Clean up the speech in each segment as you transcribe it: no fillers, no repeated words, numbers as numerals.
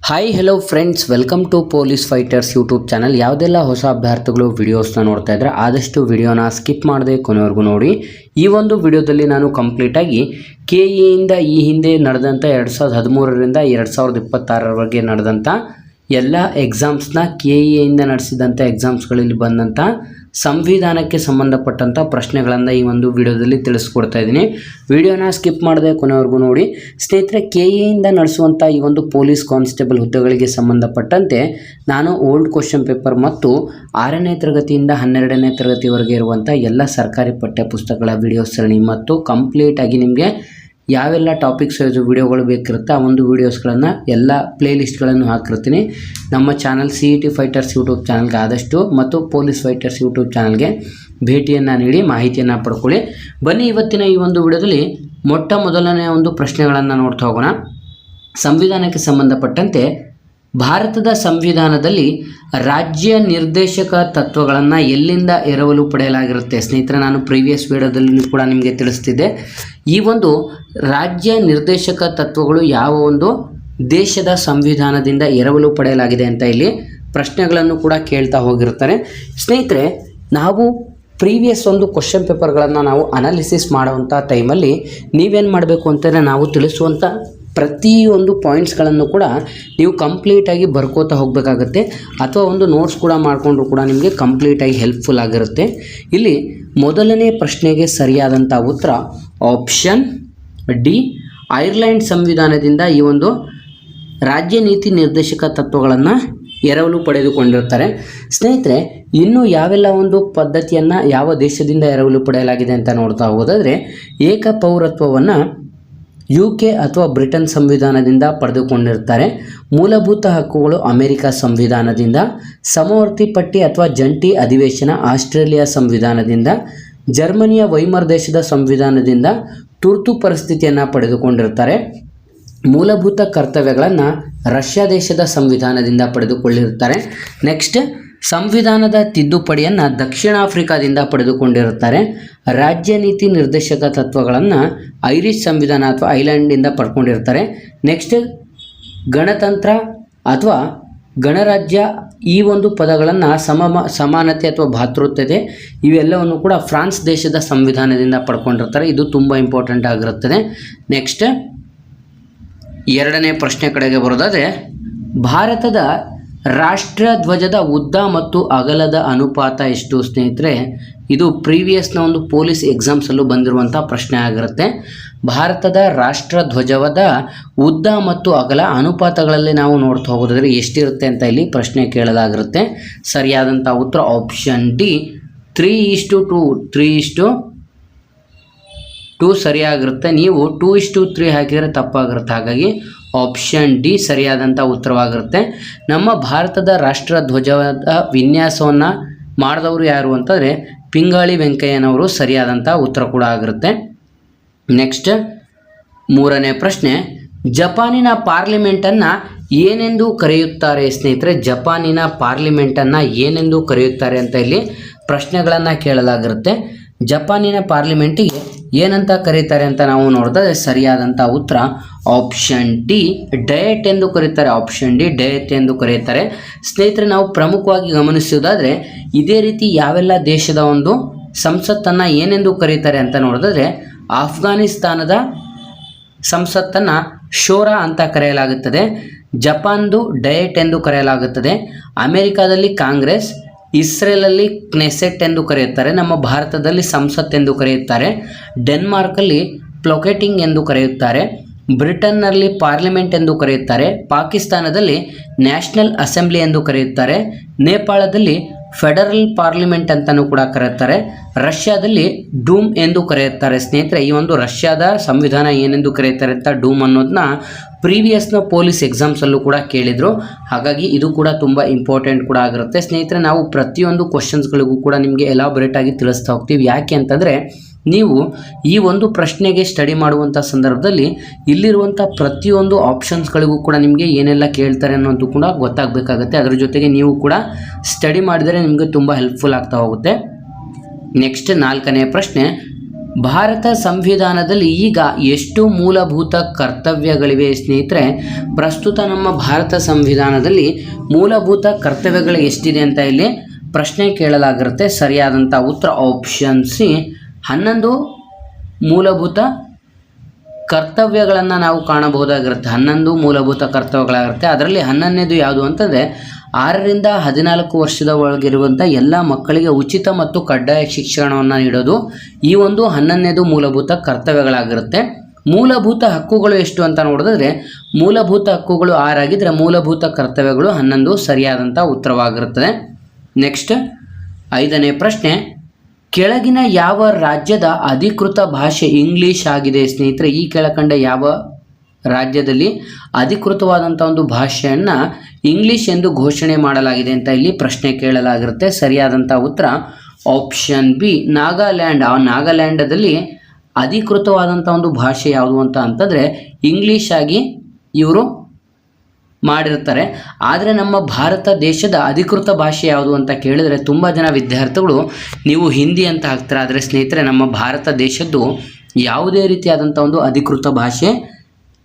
Hi hello friends, welcome to police fighters YouTube channel. ಯಾವುದೆಲ್ಲ ಹೊಸ ಅಭ್ಯರ್ಥಿಗಳು ವಿಡಿಯೋಸ್ನ ನೋಡ್ತಾ ಇದ್ರೆ ಆದಷ್ಟು ವಿಡಿಯೋನ ಸ್ಕಿಪ್ ಮಾಡದೆ ಕೊನೆವರೆಗೂ ನೋಡಿ. ಈ ಒಂದು ವಿಡಿಯೋದಲ್ಲಿ ನಾನು ಕಂಪ್ಲೀಟಾಗಿ KE ಈ ಹಿಂದೆ ನಡೆದಂಥ 2013ರಿಂದ 2026ರವರೆಗೆ ನಡೆದಂಥ ಎಲ್ಲ ಎಕ್ಸಾಮ್ಸ್ನ KE ನಡೆಸಿದಂಥ ಎಕ್ಸಾಮ್ಸ್ಗಳಲ್ಲಿ ಬಂದಂಥ ಸಂವಿಧಾನಕ್ಕೆ ಸಂಬಂಧಪಟ್ಟಂಥ ಪ್ರಶ್ನೆಗಳನ್ನು ಈ ಒಂದು ವಿಡಿಯೋದಲ್ಲಿ ತಿಳಿಸ್ಕೊಡ್ತಾ ಇದ್ದೀನಿ. ವಿಡಿಯೋನ ಸ್ಕಿಪ್ ಮಾಡದೆ ಕೊನೆವರೆಗೂ ನೋಡಿ. ಸ್ನೇಹಿತರೆ, KE ನಡೆಸುವಂಥ ಈ ಒಂದು ಪೊಲೀಸ್ ಕಾನ್ಸ್ಟೇಬಲ್ ಹುದ್ದೆಗಳಿಗೆ ಸಂಬಂಧಪಟ್ಟಂತೆ ನಾನು ಓಲ್ಡ್ ಕ್ವಶನ್ ಪೇಪರ್ ಮತ್ತು 6ನೇ ತರಗತಿಯಿಂದ 12ನೇ ತರಗತಿವರೆಗೆ ಇರುವಂಥ ಎಲ್ಲ ಸರ್ಕಾರಿ ಪಠ್ಯ ಪುಸ್ತಕಗಳ ವಿಡಿಯೋ ಸರಣಿ ಮತ್ತು ಕಂಪ್ಲೀಟಾಗಿ ನಿಮಗೆ ಯಾವೆಲ್ಲ ಟಾಪಿಕ್ಸ್ ವಿಡಿಯೋಗಳು ಬೇಕಿರುತ್ತೆ ಆ ಒಂದು ವೀಡಿಯೋಸ್ಗಳನ್ನು ಎಲ್ಲ ಪ್ಲೇಲಿಸ್ಟ್ಗಳನ್ನು ಹಾಕಿರ್ತೀನಿ. ನಮ್ಮ ಚಾನಲ್ CET ಫೈಟರ್ಸ್ ಯೂಟ್ಯೂಬ್ ಚಾನಲ್ಗೆ ಆದಷ್ಟು ಮತ್ತು ಪೊಲೀಸ್ ಫೈಟರ್ಸ್ ಯೂಟ್ಯೂಬ್ ಚಾನಲ್ಗೆ ಭೇಟಿಯನ್ನು ನೀಡಿ ಮಾಹಿತಿಯನ್ನು ಪಡ್ಕೊಳ್ಳಿ. ಬನ್ನಿ, ಇವತ್ತಿನ ಈ ಒಂದು ವಿಡಿಯೋದಲ್ಲಿ ಮೊದಲನೇ ಒಂದು ಪ್ರಶ್ನೆಗಳನ್ನು ನೋಡ್ತಾ ಹೋಗೋಣ. ಸಂವಿಧಾನಕ್ಕೆ ಸಂಬಂಧಪಟ್ಟಂತೆ ಭಾರತದ ಸಂವಿಧಾನದಲ್ಲಿ ರಾಜ್ಯ ನಿರ್ದೇಶಕ ತತ್ವಗಳನ್ನು ಎಲ್ಲಿಂದ ಎರವಲು ಪಡೆಯಲಾಗಿರುತ್ತೆ? ಸ್ನೇಹಿತರೆ, ನಾನು ಪ್ರೀವಿಯಸ್ ವಿಡಿಯೋದಲ್ಲಿ ಕೂಡ ನಿಮಗೆ ತಿಳಿಸ್ತಿದ್ದೆ. ಈ ಒಂದು ರಾಜ್ಯ ನಿರ್ದೇಶಕ ತತ್ವಗಳು ಯಾವ ಒಂದು ದೇಶದ ಸಂವಿಧಾನದಿಂದ ಎರವಲು ಪಡೆಯಲಾಗಿದೆ ಅಂತ ಇಲ್ಲಿ ಪ್ರಶ್ನೆಗಳನ್ನು ಕೂಡ ಕೇಳ್ತಾ ಹೋಗಿರ್ತಾರೆ. ಸ್ನೇಹಿತರೆ, ನಾವು ಪ್ರೀವಿಯಸ್ ಒಂದು ಕ್ವಶನ್ ಪೇಪರ್ಗಳನ್ನು ನಾವು ಅನಾಲಿಸಿಸ್ ಮಾಡುವಂಥ ಟೈಮಲ್ಲಿ ನೀವೇನು ಮಾಡಬೇಕು ಅಂತಂದರೆ, ನಾವು ತಿಳಿಸುವಂಥ ಪ್ರತಿಯೊಂದು ಪಾಯಿಂಟ್ಸ್ಗಳನ್ನು ಕೂಡ ನೀವು ಕಂಪ್ಲೀಟಾಗಿ ಬರ್ಕೋತಾ ಹೋಗಬೇಕಾಗತ್ತೆ, ಅಥವಾ ಒಂದು ನೋಟ್ಸ್ ಕೂಡ ಮಾಡಿಕೊಂಡ್ರು ಕೂಡ ನಿಮಗೆ ಕಂಪ್ಲೀಟಾಗಿ ಹೆಲ್ಪ್ಫುಲ್ ಆಗಿರುತ್ತೆ. ಇಲ್ಲಿ ಮೊದಲನೇ ಪ್ರಶ್ನೆಗೆ ಸರಿಯಾದಂಥ ಉತ್ತರ ಆಪ್ಷನ್ ಡಿ, ಐರ್ಲೆಂಡ್ ಸಂವಿಧಾನದಿಂದ ಈ ಒಂದು ರಾಜ್ಯ ನೀತಿ ನಿರ್ದೇಶಕ ತತ್ವಗಳನ್ನು ಎರವಲು ಪಡೆದುಕೊಂಡಿರ್ತಾರೆ. ಸ್ನೇಹಿತರೆ, ಇನ್ನು ಯಾವೆಲ್ಲ ಒಂದು ಪದ್ಧತಿಯನ್ನು ಯಾವ ದೇಶದಿಂದ ಎರವಲು ಪಡೆಯಲಾಗಿದೆ ಅಂತ ನೋಡ್ತಾ ಹೋಗೋದಾದರೆ, ಏಕಪೌರತ್ವವನ್ನು UK ಅಥವಾ ಬ್ರಿಟನ್ ಸಂವಿಧಾನದಿಂದ ಪಡೆದುಕೊಂಡಿರ್ತಾರೆ. ಮೂಲಭೂತ ಹಕ್ಕುಗಳು ಅಮೆರಿಕ ಸಂವಿಧಾನದಿಂದ, ಸಮವರ್ತಿ ಪಟ್ಟಿ ಅಥವಾ ಜಂಟಿ ಅಧಿವೇಶನ ಆಸ್ಟ್ರೇಲಿಯಾ ಸಂವಿಧಾನದಿಂದ, ಜರ್ಮನಿಯ ವೈಮರ್ ದೇಶದ ಸಂವಿಧಾನದಿಂದ, ತುರ್ತು ಪರಿಸ್ಥಿತಿಯನ್ನು ಪಡೆದುಕೊಂಡಿರ್ತಾರೆ. ಮೂಲಭೂತ ಕರ್ತವ್ಯಗಳನ್ನು ರಷ್ಯಾ ದೇಶದ ಸಂವಿಧಾನದಿಂದ ಪಡೆದುಕೊಂಡಿರ್ತಾರೆ. ನೆಕ್ಸ್ಟ್, ಸಂವಿಧಾನದ ತಿದ್ದುಪಡಿಯನ್ನು ದಕ್ಷಿಣ ಆಫ್ರಿಕಾದಿಂದ ಪಡೆದುಕೊಂಡಿರುತ್ತಾರೆ. ರಾಜ್ಯ ನೀತಿ ನಿರ್ದೇಶಕ ತತ್ವಗಳನ್ನು ಐರಿಷ್ ಸಂವಿಧಾನ ಅಥವಾ ಐಲ್ಯಾಂಡಿಂದ ಪಡ್ಕೊಂಡಿರ್ತಾರೆ. ನೆಕ್ಸ್ಟ್, ಗಣತಂತ್ರ ಅಥವಾ ಗಣರಾಜ್ಯ ಈ ಒಂದು ಪದಗಳನ್ನು ಸಮಾನತೆ ಅಥವಾ ಭಾತೃತ್ವತೆ ಇವೆಲ್ಲವನ್ನು ಕೂಡ ಫ್ರಾನ್ಸ್ ದೇಶದ ಸಂವಿಧಾನದಿಂದ ಪಡ್ಕೊಂಡಿರ್ತಾರೆ. ಇದು ತುಂಬ ಇಂಪಾರ್ಟೆಂಟ್ ಆಗಿರುತ್ತದೆ. ನೆಕ್ಸ್ಟ್, ಎರಡನೇ ಪ್ರಶ್ನೆ ಕಡೆಗೆ ಬರೋದಾದರೆ, ಭಾರತದ ರಾಷ್ಟ್ರ ಧ್ವಜದ ಉದ್ದ ಮತ್ತು ಅಗಲದ ಅನುಪಾತ ಎಷ್ಟು? ಸ್ನೇಹಿತರೆ, ಇದು ಪ್ರೀವಿಯಸ್ನ ಒಂದು ಪೊಲೀಸ್ ಎಕ್ಸಾಮ್ಸಲ್ಲೂ ಬಂದಿರುವಂಥ ಪ್ರಶ್ನೆ ಆಗಿರುತ್ತೆ. ಭಾರತದ ರಾಷ್ಟ್ರ ಧ್ವಜದ ಉದ್ದ ಮತ್ತು ಅಗಲ ಅನುಪಾತಗಳಲ್ಲಿ ನಾವು ನೋಡ್ತಾ ಹೋಗೋದಾದರೆ ಎಷ್ಟಿರುತ್ತೆ ಅಂತ ಇಲ್ಲಿ ಪ್ರಶ್ನೆ ಕೇಳಲಾಗಿರುತ್ತೆ. ಸರಿಯಾದಂಥ ಉತ್ತರ ಆಪ್ಷನ್ ಡಿ, 3:2. 3:2 ಸರಿಯಾಗಿರುತ್ತೆ. ನೀವು 2:3 ಹಾಕಿದರೆ ತಪ್ಪಾಗಿರುತ್ತೆ. ಹಾಗಾಗಿ ಆಪ್ಷನ್ ಡಿ ಸರಿಯಾದಂಥ ಉತ್ತರವಾಗಿರುತ್ತೆ. ನಮ್ಮ ಭಾರತದ ರಾಷ್ಟ್ರ ಧ್ವಜದ ವಿನ್ಯಾಸವನ್ನು ಮಾಡಿದವರು ಯಾರು ಅಂತಂದರೆ ಪಿಂಗಾಳಿ ವೆಂಕಯ್ಯನವರು ಸರಿಯಾದಂಥ ಉತ್ತರ ಕೂಡ ಆಗಿರುತ್ತೆ. ನೆಕ್ಸ್ಟ್, ಮೂರನೇ ಪ್ರಶ್ನೆ, ಜಪಾನಿನ ಪಾರ್ಲಿಮೆಂಟನ್ನು ಏನೆಂದು ಕರೆಯುತ್ತಾರೆ? ಸ್ನೇಹಿತರೆ, ಜಪಾನಿನ ಪಾರ್ಲಿಮೆಂಟನ್ನು ಏನೆಂದು ಕರೆಯುತ್ತಾರೆ ಅಂತ ಇಲ್ಲಿ ಪ್ರಶ್ನೆಗಳನ್ನು ಕೇಳಲಾಗಿರುತ್ತೆ. ಜಪಾನಿನ ಪಾರ್ಲಿಮೆಂಟಿಗೆ ಏನಂತ ಕರೀತಾರೆ ಅಂತ ನಾವು ನೋಡಿದ್ರೆ ಸರಿಯಾದಂಥ ಉತ್ತರ ಆಪ್ಷನ್ ಡಿ, ಡಯಟ್ ಎಂದು ಕರೀತಾರೆ. ಆಪ್ಷನ್ ಡಿ, ಡಯಟ್ ಎಂದು ಕರೆಯುತ್ತಾರೆ. ಸ್ನೇಹಿತರೆ, ನಾವು ಪ್ರಮುಖವಾಗಿ ಗಮನಿಸುವುದಾದರೆ ಇದೇ ರೀತಿ ಯಾವೆಲ್ಲ ದೇಶದ ಒಂದು ಸಂಸತ್ತನ್ನು ಏನೆಂದು ಕರೀತಾರೆ ಅಂತ ನೋಡಿದ್ರೆ, ಆಫ್ಘಾನಿಸ್ತಾನದ ಸಂಸತ್ತನ್ನು ಶೋರಾ ಅಂತ ಕರೆಯಲಾಗುತ್ತದೆ. ಜಪಾನ್ದು ಡಯಟ್ ಎಂದು ಕರೆಯಲಾಗುತ್ತದೆ. ಅಮೆರಿಕಾದಲ್ಲಿ ಕಾಂಗ್ರೆಸ್, ಇಸ್ರೇಲಲ್ಲಿ ಕ್ನೆಸೆಟ್ ಎಂದು ಕರೆಯುತ್ತಾರೆ. ನಮ್ಮ ಭಾರತದಲ್ಲಿ ಸಂಸತ್ ಎಂದು ಕರೆಯುತ್ತಾರೆ. ಡೆನ್ಮಾರ್ಕಲ್ಲಿ ಪ್ಲೊಕೆಟಿಂಗ್ ಎಂದು ಕರೆಯುತ್ತಾರೆ. ಬ್ರಿಟನ್ನಲ್ಲಿ ಪಾರ್ಲಿಮೆಂಟ್ ಎಂದು ಕರೆಯುತ್ತಾರೆ. ಪಾಕಿಸ್ತಾನದಲ್ಲಿ ನ್ಯಾಷನಲ್ ಅಸೆಂಬ್ಲಿ ಎಂದು ಕರೆಯುತ್ತಾರೆ. ನೇಪಾಳದಲ್ಲಿ ಫೆಡರಲ್ ಪಾರ್ಲಿಮೆಂಟ್ ಅಂತಲೂ ಕೂಡ ಕರೆಯುತ್ತಾರೆ. ರಷ್ಯಾದಲ್ಲಿ ಡೂಮ್ ಎಂದು ಕರೆಯುತ್ತಾರೆ. ಸ್ನೇಹಿತರೆ, ಈ ಒಂದು ರಷ್ಯಾದ ಸಂವಿಧಾನ ಏನೆಂದು ಕರೆಯುತ್ತಾರೆ ಅಂತ ಡೂಮ್ ಅನ್ನೋದನ್ನ ಪ್ರೀವಿಯಸ್ನ ಪೊಲೀಸ್ ಎಕ್ಸಾಮ್ಸಲ್ಲೂ ಕೂಡ ಕೇಳಿದರು. ಹಾಗಾಗಿ ಇದು ಕೂಡ ತುಂಬ ಇಂಪಾರ್ಟೆಂಟ್ ಕೂಡ ಆಗಿರುತ್ತೆ. ಸ್ನೇಹಿತರೆ, ನಾವು ಪ್ರತಿಯೊಂದು ಕ್ವಶನ್ಸ್ಗಳಿಗೂ ಕೂಡ ನಿಮಗೆ ಎಲಾಬೊರೇಟಾಗಿ ತಿಳಿಸ್ತಾ ಹೋಗ್ತೀವಿ. ಯಾಕೆ ಅಂತಂದರೆ, ನೀವು ಈ ಒಂದು ಪ್ರಶ್ನೆಗೆ ಸ್ಟಡಿ ಮಾಡುವಂಥ ಸಂದರ್ಭದಲ್ಲಿ ಇಲ್ಲಿರುವಂಥ ಪ್ರತಿಯೊಂದು ಆಪ್ಷನ್ಸ್ಗಳಿಗೂ ಕೂಡ ನಿಮಗೆ ಏನೆಲ್ಲ ಕೇಳ್ತಾರೆ ಅನ್ನೋದು ಕೂಡ ಗೊತ್ತಾಗಬೇಕಾಗತ್ತೆ. ಅದರ ಜೊತೆಗೆ ನೀವು ಕೂಡ ಸ್ಟಡಿ ಮಾಡಿದರೆ ನಿಮಗೆ ತುಂಬ ಹೆಲ್ಪ್ಫುಲ್ ಆಗ್ತಾ ಹೋಗುತ್ತೆ. ನೆಕ್ಸ್ಟ್, ನಾಲ್ಕನೇ ಪ್ರಶ್ನೆ, ಭಾರತ ಸಂವಿಧಾನದಲ್ಲಿ ಈಗ ಎಷ್ಟು ಮೂಲಭೂತ ಕರ್ತವ್ಯಗಳಿವೆ ಸ್ನೇಹಿತರೆ? ಪ್ರಸ್ತುತ ನಮ್ಮ ಭಾರತ ಸಂವಿಧಾನದಲ್ಲಿ ಮೂಲಭೂತ ಕರ್ತವ್ಯಗಳು ಎಷ್ಟಿದೆ ಅಂತ ಇಲ್ಲಿ ಪ್ರಶ್ನೆ ಕೇಳಲಾಗಿರುತ್ತೆ. ಸರಿಯಾದಂಥ ಉತ್ತರ ಆಪ್ಷನ್ ಸಿ 11 ಮೂಲಭೂತ ಕರ್ತವ್ಯಗಳನ್ನು ನಾವು ಕಾಣಬಹುದಾಗಿರುತ್ತೆ. 11 ಮೂಲಭೂತ ಕರ್ತವ್ಯಗಳಾಗಿರುತ್ತೆ. ಅದರಲ್ಲಿ 11ನೇದು ಯಾವುದು ಅಂತಂದರೆ 6 ರಿಂದ 14 ವರ್ಷದ ಒಳಗಿರುವಂಥ ಎಲ್ಲ ಮಕ್ಕಳಿಗೆ ಉಚಿತ ಮತ್ತು ಕಡ್ಡಾಯ ಶಿಕ್ಷಣವನ್ನು ನೀಡೋದು ಈ ಒಂದು 11ನೇದು ಮೂಲಭೂತ ಕರ್ತವ್ಯಗಳಾಗಿರುತ್ತೆ. ಮೂಲಭೂತ ಹಕ್ಕುಗಳು ಎಷ್ಟು ಅಂತ ನೋಡಿದ್ರೆ ಮೂಲಭೂತ ಹಕ್ಕುಗಳು 6 ಆಗಿದ್ದರೆ ಮೂಲಭೂತ ಕರ್ತವ್ಯಗಳು 11 ಸರಿಯಾದಂಥ ಉತ್ತರವಾಗಿರುತ್ತದೆ. ನೆಕ್ಸ್ಟ್ 5ನೇ ಪ್ರಶ್ನೆ, ಕೆಳಗಿನ ಯಾವ ರಾಜ್ಯದ ಅಧಿಕೃತ ಭಾಷೆ ಇಂಗ್ಲಿಷ್ ಆಗಿದೆ ಸ್ನೇಹಿತರೆ? ಈ ಕೆಳಕಂಡ ಯಾವ ರಾಜ್ಯದಲ್ಲಿ ಅಧಿಕೃತವಾದಂಥ ಒಂದು ಭಾಷೆಯನ್ನು ಇಂಗ್ಲಿಷ್ ಎಂದು ಘೋಷಣೆ ಮಾಡಲಾಗಿದೆ ಅಂತ ಇಲ್ಲಿ ಪ್ರಶ್ನೆ ಕೇಳಲಾಗಿರುತ್ತೆ. ಸರಿಯಾದಂಥ ಉತ್ತರ ಆಪ್ಷನ್ ಬಿ ನಾಗಾಲ್ಯಾಂಡ್. ಆ ನಾಗಾಲ್ಯಾಂಡದಲ್ಲಿ ಅಧಿಕೃತವಾದಂಥ ಒಂದು ಭಾಷೆ ಯಾವುದು ಅಂತಂದರೆ ಇಂಗ್ಲಿಷ್ ಆಗಿ ಇವರು ಮಾಡಿರ್ತಾರೆ. ಆದರೆ ನಮ್ಮ ಭಾರತ ದೇಶದ ಅಧಿಕೃತ ಭಾಷೆ ಯಾವುದು ಅಂತ ಕೇಳಿದರೆ ತುಂಬ ಜನ ವಿದ್ಯಾರ್ಥಿಗಳು ನೀವು ಹಿಂದಿ ಅಂತ ಹಾಕ್ತಾರೆ. ಆದರೆ ಸ್ನೇಹಿತರೆ, ನಮ್ಮ ಭಾರತ ದೇಶದ್ದು ಯಾವುದೇ ರೀತಿಯಾದಂಥ ಒಂದು ಅಧಿಕೃತ ಭಾಷೆ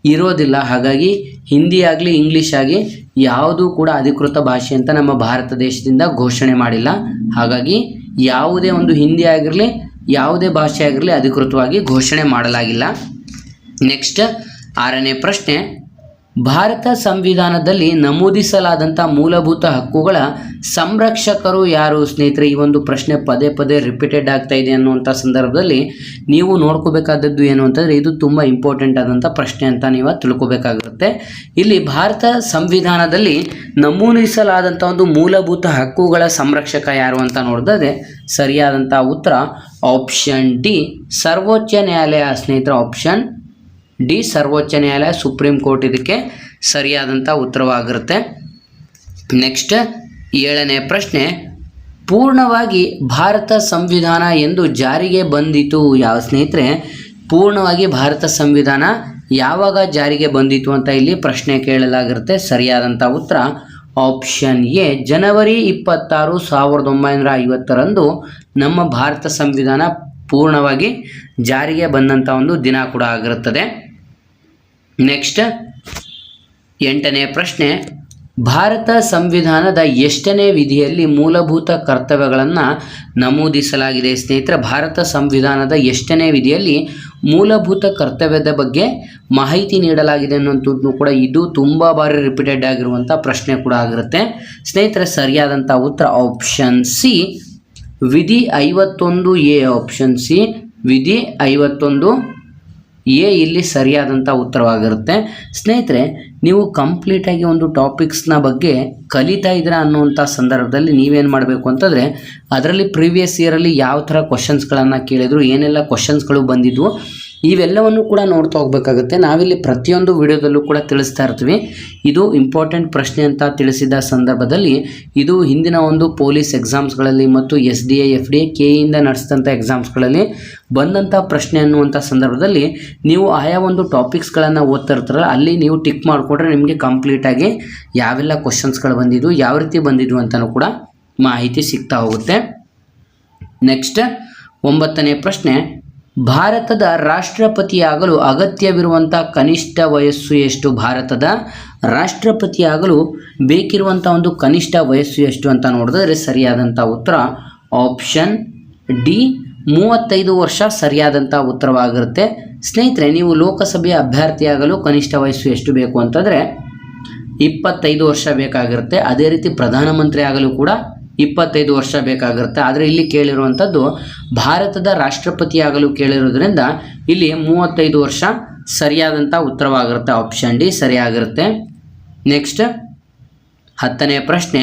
ಇರೋದಿಲ್ಲ. ಹಾಗಾಗಿ ಹಿಂದಿ ಆಗಲಿ ಇಂಗ್ಲೀಷ್ ಆಗಿ ಯಾವುದೂ ಕೂಡ ಅಧಿಕೃತ ಭಾಷೆ ಅಂತ ನಮ್ಮ ಭಾರತ ದೇಶದಿಂದ ಘೋಷಣೆ ಮಾಡಿಲ್ಲ. ಹಾಗಾಗಿ ಯಾವುದೇ ಒಂದು ಹಿಂದಿ ಆಗಿರಲಿ ಯಾವುದೇ ಭಾಷೆ ಆಗಿರಲಿ ಅಧಿಕೃತವಾಗಿ ಘೋಷಣೆ ಮಾಡಲಾಗಿಲ್ಲ. ನೆಕ್ಸ್ಟ್ 6ನೇ ಪ್ರಶ್ನೆ, ಭಾರತ ಸಂವಿಧಾನದಲ್ಲಿ ನಮೂದಿಸಲಾದಂಥ ಮೂಲಭೂತ ಹಕ್ಕುಗಳ ಸಂರಕ್ಷಕರು ಯಾರು ಸ್ನೇಹಿತರೆ? ಈ ಒಂದು ಪ್ರಶ್ನೆ ಪದೇ ಪದೇ ರಿಪೀಟೆಡ್ ಆಗ್ತಾ ಇದೆ ಅನ್ನುವಂಥ ಸಂದರ್ಭದಲ್ಲಿ ನೀವು ನೋಡ್ಕೋಬೇಕಾದದ್ದು ಏನು ಅಂತಂದರೆ ಇದು ತುಂಬ ಇಂಪಾರ್ಟೆಂಟ್ ಆದಂಥ ಪ್ರಶ್ನೆ ಅಂತ ನೀವು ತಿಳ್ಕೊಬೇಕಾಗಿರುತ್ತೆ. ಇಲ್ಲಿ ಭಾರತ ಸಂವಿಧಾನದಲ್ಲಿ ನಮೂದಿಸಲಾದಂಥ ಒಂದು ಮೂಲಭೂತ ಹಕ್ಕುಗಳ ಸಂರಕ್ಷಕ ಯಾರು ಅಂತ ನೋಡಿದ್ರೆ ಸರಿಯಾದಂಥ ಉತ್ತರ ಆಪ್ಷನ್ ಡಿ ಸರ್ವೋಚ್ಚ ನ್ಯಾಯಾಲಯ ಸ್ನೇಹಿತರೆ. ಆಪ್ಷನ್ ಡಿ ಸರ್ವೋಚ್ಚ ನ್ಯಾಯಾಲಯ, ಸುಪ್ರೀಂ ಕೋರ್ಟ್ ಇದಕ್ಕೆ ಸರಿಯಾದಂಥ ಉತ್ತರವಾಗಿರುತ್ತೆ. ನೆಕ್ಸ್ಟ್ 7ನೇ ಪ್ರಶ್ನೆ, ಪೂರ್ಣವಾಗಿ ಭಾರತ ಸಂವಿಧಾನ ಎಂದು ಜಾರಿಗೆ ಬಂದಿತು ಯಾವ ಸ್ನೇಹಿತರೆ? ಪೂರ್ಣವಾಗಿ ಭಾರತ ಸಂವಿಧಾನ ಯಾವಾಗ ಜಾರಿಗೆ ಬಂದಿತು ಅಂತ ಇಲ್ಲಿ ಪ್ರಶ್ನೆ ಕೇಳಲಾಗಿರುತ್ತೆ. ಸರಿಯಾದಂಥ ಉತ್ತರ ಆಪ್ಷನ್ ಎ ಜನವರಿ 26, 1950ರಂದು ನಮ್ಮ ಭಾರತ ಸಂವಿಧಾನ ಪೂರ್ಣವಾಗಿ ಜಾರಿಗೆ ಬಂದಂಥ ಒಂದು ದಿನ ಕೂಡ ಆಗಿರುತ್ತದೆ. ನೆಕ್ಸ್ಟ್ 8ನೇ ಪ್ರಶ್ನೆ, ಭಾರತ ಸಂವಿಧಾನದ ಎಷ್ಟನೇ ವಿಧಿಯಲ್ಲಿ ಮೂಲಭೂತ ಕರ್ತವ್ಯಗಳನ್ನು ನಮೂದಿಸಲಾಗಿದೆ ಸ್ನೇಹಿತರೆ? ಭಾರತ ಸಂವಿಧಾನದ ಎಷ್ಟನೇ ವಿಧಿಯಲ್ಲಿ ಮೂಲಭೂತ ಕರ್ತವ್ಯದ ಬಗ್ಗೆ ಮಾಹಿತಿ ನೀಡಲಾಗಿದೆ ಅನ್ನೋಂಥದ್ದು ಕೂಡ ಇದು ತುಂಬ ಬಾರಿ ರಿಪೀಟೆಡ್ ಆಗಿರುವಂಥ ಪ್ರಶ್ನೆ ಕೂಡ ಆಗಿರುತ್ತೆ ಸ್ನೇಹಿತರೆ. ಸರಿಯಾದಂಥ ಉತ್ತರ ಆಪ್ಷನ್ ಸಿ ವಿಧಿ 51A. ಆಪ್ಷನ್ ಸಿ ವಿಧಿ 51A ಇಲ್ಲಿ ಸರಿಯಾದಂಥ ಉತ್ತರವಾಗಿರುತ್ತೆ. ಸ್ನೇಹಿತರೆ, ನೀವು ಕಂಪ್ಲೀಟಾಗಿ ಒಂದು ಟಾಪಿಕ್ಸ್ನ ಬಗ್ಗೆ ಕಲಿತಾ ಇದ್ದೀರಾ ಅನ್ನುವಂಥ ಸಂದರ್ಭದಲ್ಲಿ ನೀವೇನು ಮಾಡಬೇಕು ಅಂತಂದರೆ ಅದರಲ್ಲಿ ಪ್ರೀವಿಯಸ್ ಇಯರಲ್ಲಿ ಯಾವ ಥರ ಕ್ವಶನ್ಸ್ಗಳನ್ನು ಕೇಳಿದ್ರು, ಏನೆಲ್ಲ ಕ್ವಶನ್ಸ್ಗಳು ಬಂದಿದ್ವು ಇವೆಲ್ಲವನ್ನು ಕೂಡ ನೋಡ್ತಾ ಹೋಗಬೇಕಾಗುತ್ತೆ. ನಾವಿಲ್ಲಿ ಪ್ರತಿಯೊಂದು ವಿಡಿಯೋದಲ್ಲೂ ಕೂಡ ತಿಳಿಸ್ತಾ ಇರ್ತೀವಿ. ಇದು ಇಂಪಾರ್ಟೆಂಟ್ ಪ್ರಶ್ನೆ ಅಂತ ತಿಳಿಸಿದ ಸಂದರ್ಭದಲ್ಲಿ ಇದು ಹಿಂದಿನ ಒಂದು ಪೊಲೀಸ್ ಎಕ್ಸಾಮ್ಸ್ಗಳಲ್ಲಿ ಮತ್ತು SDA FDA KEಯಿಂದ ನಡೆಸಿದಂಥ ಎಕ್ಸಾಮ್ಸ್ಗಳಲ್ಲಿ ಬಂದಂಥ ಪ್ರಶ್ನೆ ಅನ್ನುವಂಥ ಸಂದರ್ಭದಲ್ಲಿ ನೀವು ಆಯಾ ಒಂದು ಟಾಪಿಕ್ಸ್ಗಳನ್ನು ಓದ್ತಾ ಇರ್ತಾರಲ್ಲ ಅಲ್ಲಿ ನೀವು ಟಿಕ್ ಮಾಡಿಕೊಂಡ್ರೆ ನಿಮಗೆ ಕಂಪ್ಲೀಟಾಗಿ ಯಾವೆಲ್ಲ ಕ್ವಶನ್ಸ್ಗಳು ಬಂದಿದ್ವು, ಯಾವ ರೀತಿ ಬಂದಿದ್ವು ಅಂತಲೂ ಕೂಡ ಮಾಹಿತಿ ಸಿಗ್ತಾ ಹೋಗುತ್ತೆ. ನೆಕ್ಸ್ಟ್ 9ನೇ ಪ್ರಶ್ನೆ, ಭಾರತದ ರಾಷ್ಟ್ರಪತಿಯಾಗಲು ಅಗತ್ಯವಿರುವಂಥ ಕನಿಷ್ಠ ವಯಸ್ಸು ಎಷ್ಟು? ಭಾರತದ ರಾಷ್ಟ್ರಪತಿಯಾಗಲು ಬೇಕಿರುವಂಥ ಒಂದು ಕನಿಷ್ಠ ವಯಸ್ಸು ಎಷ್ಟು ಅಂತ ನೋಡಿದ್ರೆ ಸರಿಯಾದಂಥ ಉತ್ತರ ಆಪ್ಷನ್ ಡಿ 35 ವರ್ಷ ಸರಿಯಾದಂಥ ಉತ್ತರವಾಗಿರುತ್ತೆ. ಸ್ನೇಹಿತರೆ, ನೀವು ಲೋಕಸಭೆಯ ಅಭ್ಯರ್ಥಿಯಾಗಲು ಕನಿಷ್ಠ ವಯಸ್ಸು ಎಷ್ಟು ಬೇಕು ಅಂತಂದರೆ 25 ವರ್ಷ ಬೇಕಾಗಿರುತ್ತೆ. ಅದೇ ರೀತಿ ಪ್ರಧಾನಮಂತ್ರಿ ಆಗಲು ಕೂಡ 25 ವರ್ಷ ಬೇಕಾಗಿರುತ್ತೆ. ಆದರೆ ಇಲ್ಲಿ ಕೇಳಿರುವಂಥದ್ದು ಭಾರತದ ರಾಷ್ಟ್ರಪತಿಯಾಗಲು ಕೇಳಿರೋದ್ರಿಂದ ಇಲ್ಲಿ 35 ವರ್ಷ ಸರಿಯಾದಂಥ ಉತ್ತರವಾಗಿರುತ್ತೆ. ಆಪ್ಷನ್ ಡಿ ಸರಿಯಾಗಿರುತ್ತೆ. ನೆಕ್ಸ್ಟ್ 10ನೇ ಪ್ರಶ್ನೆ,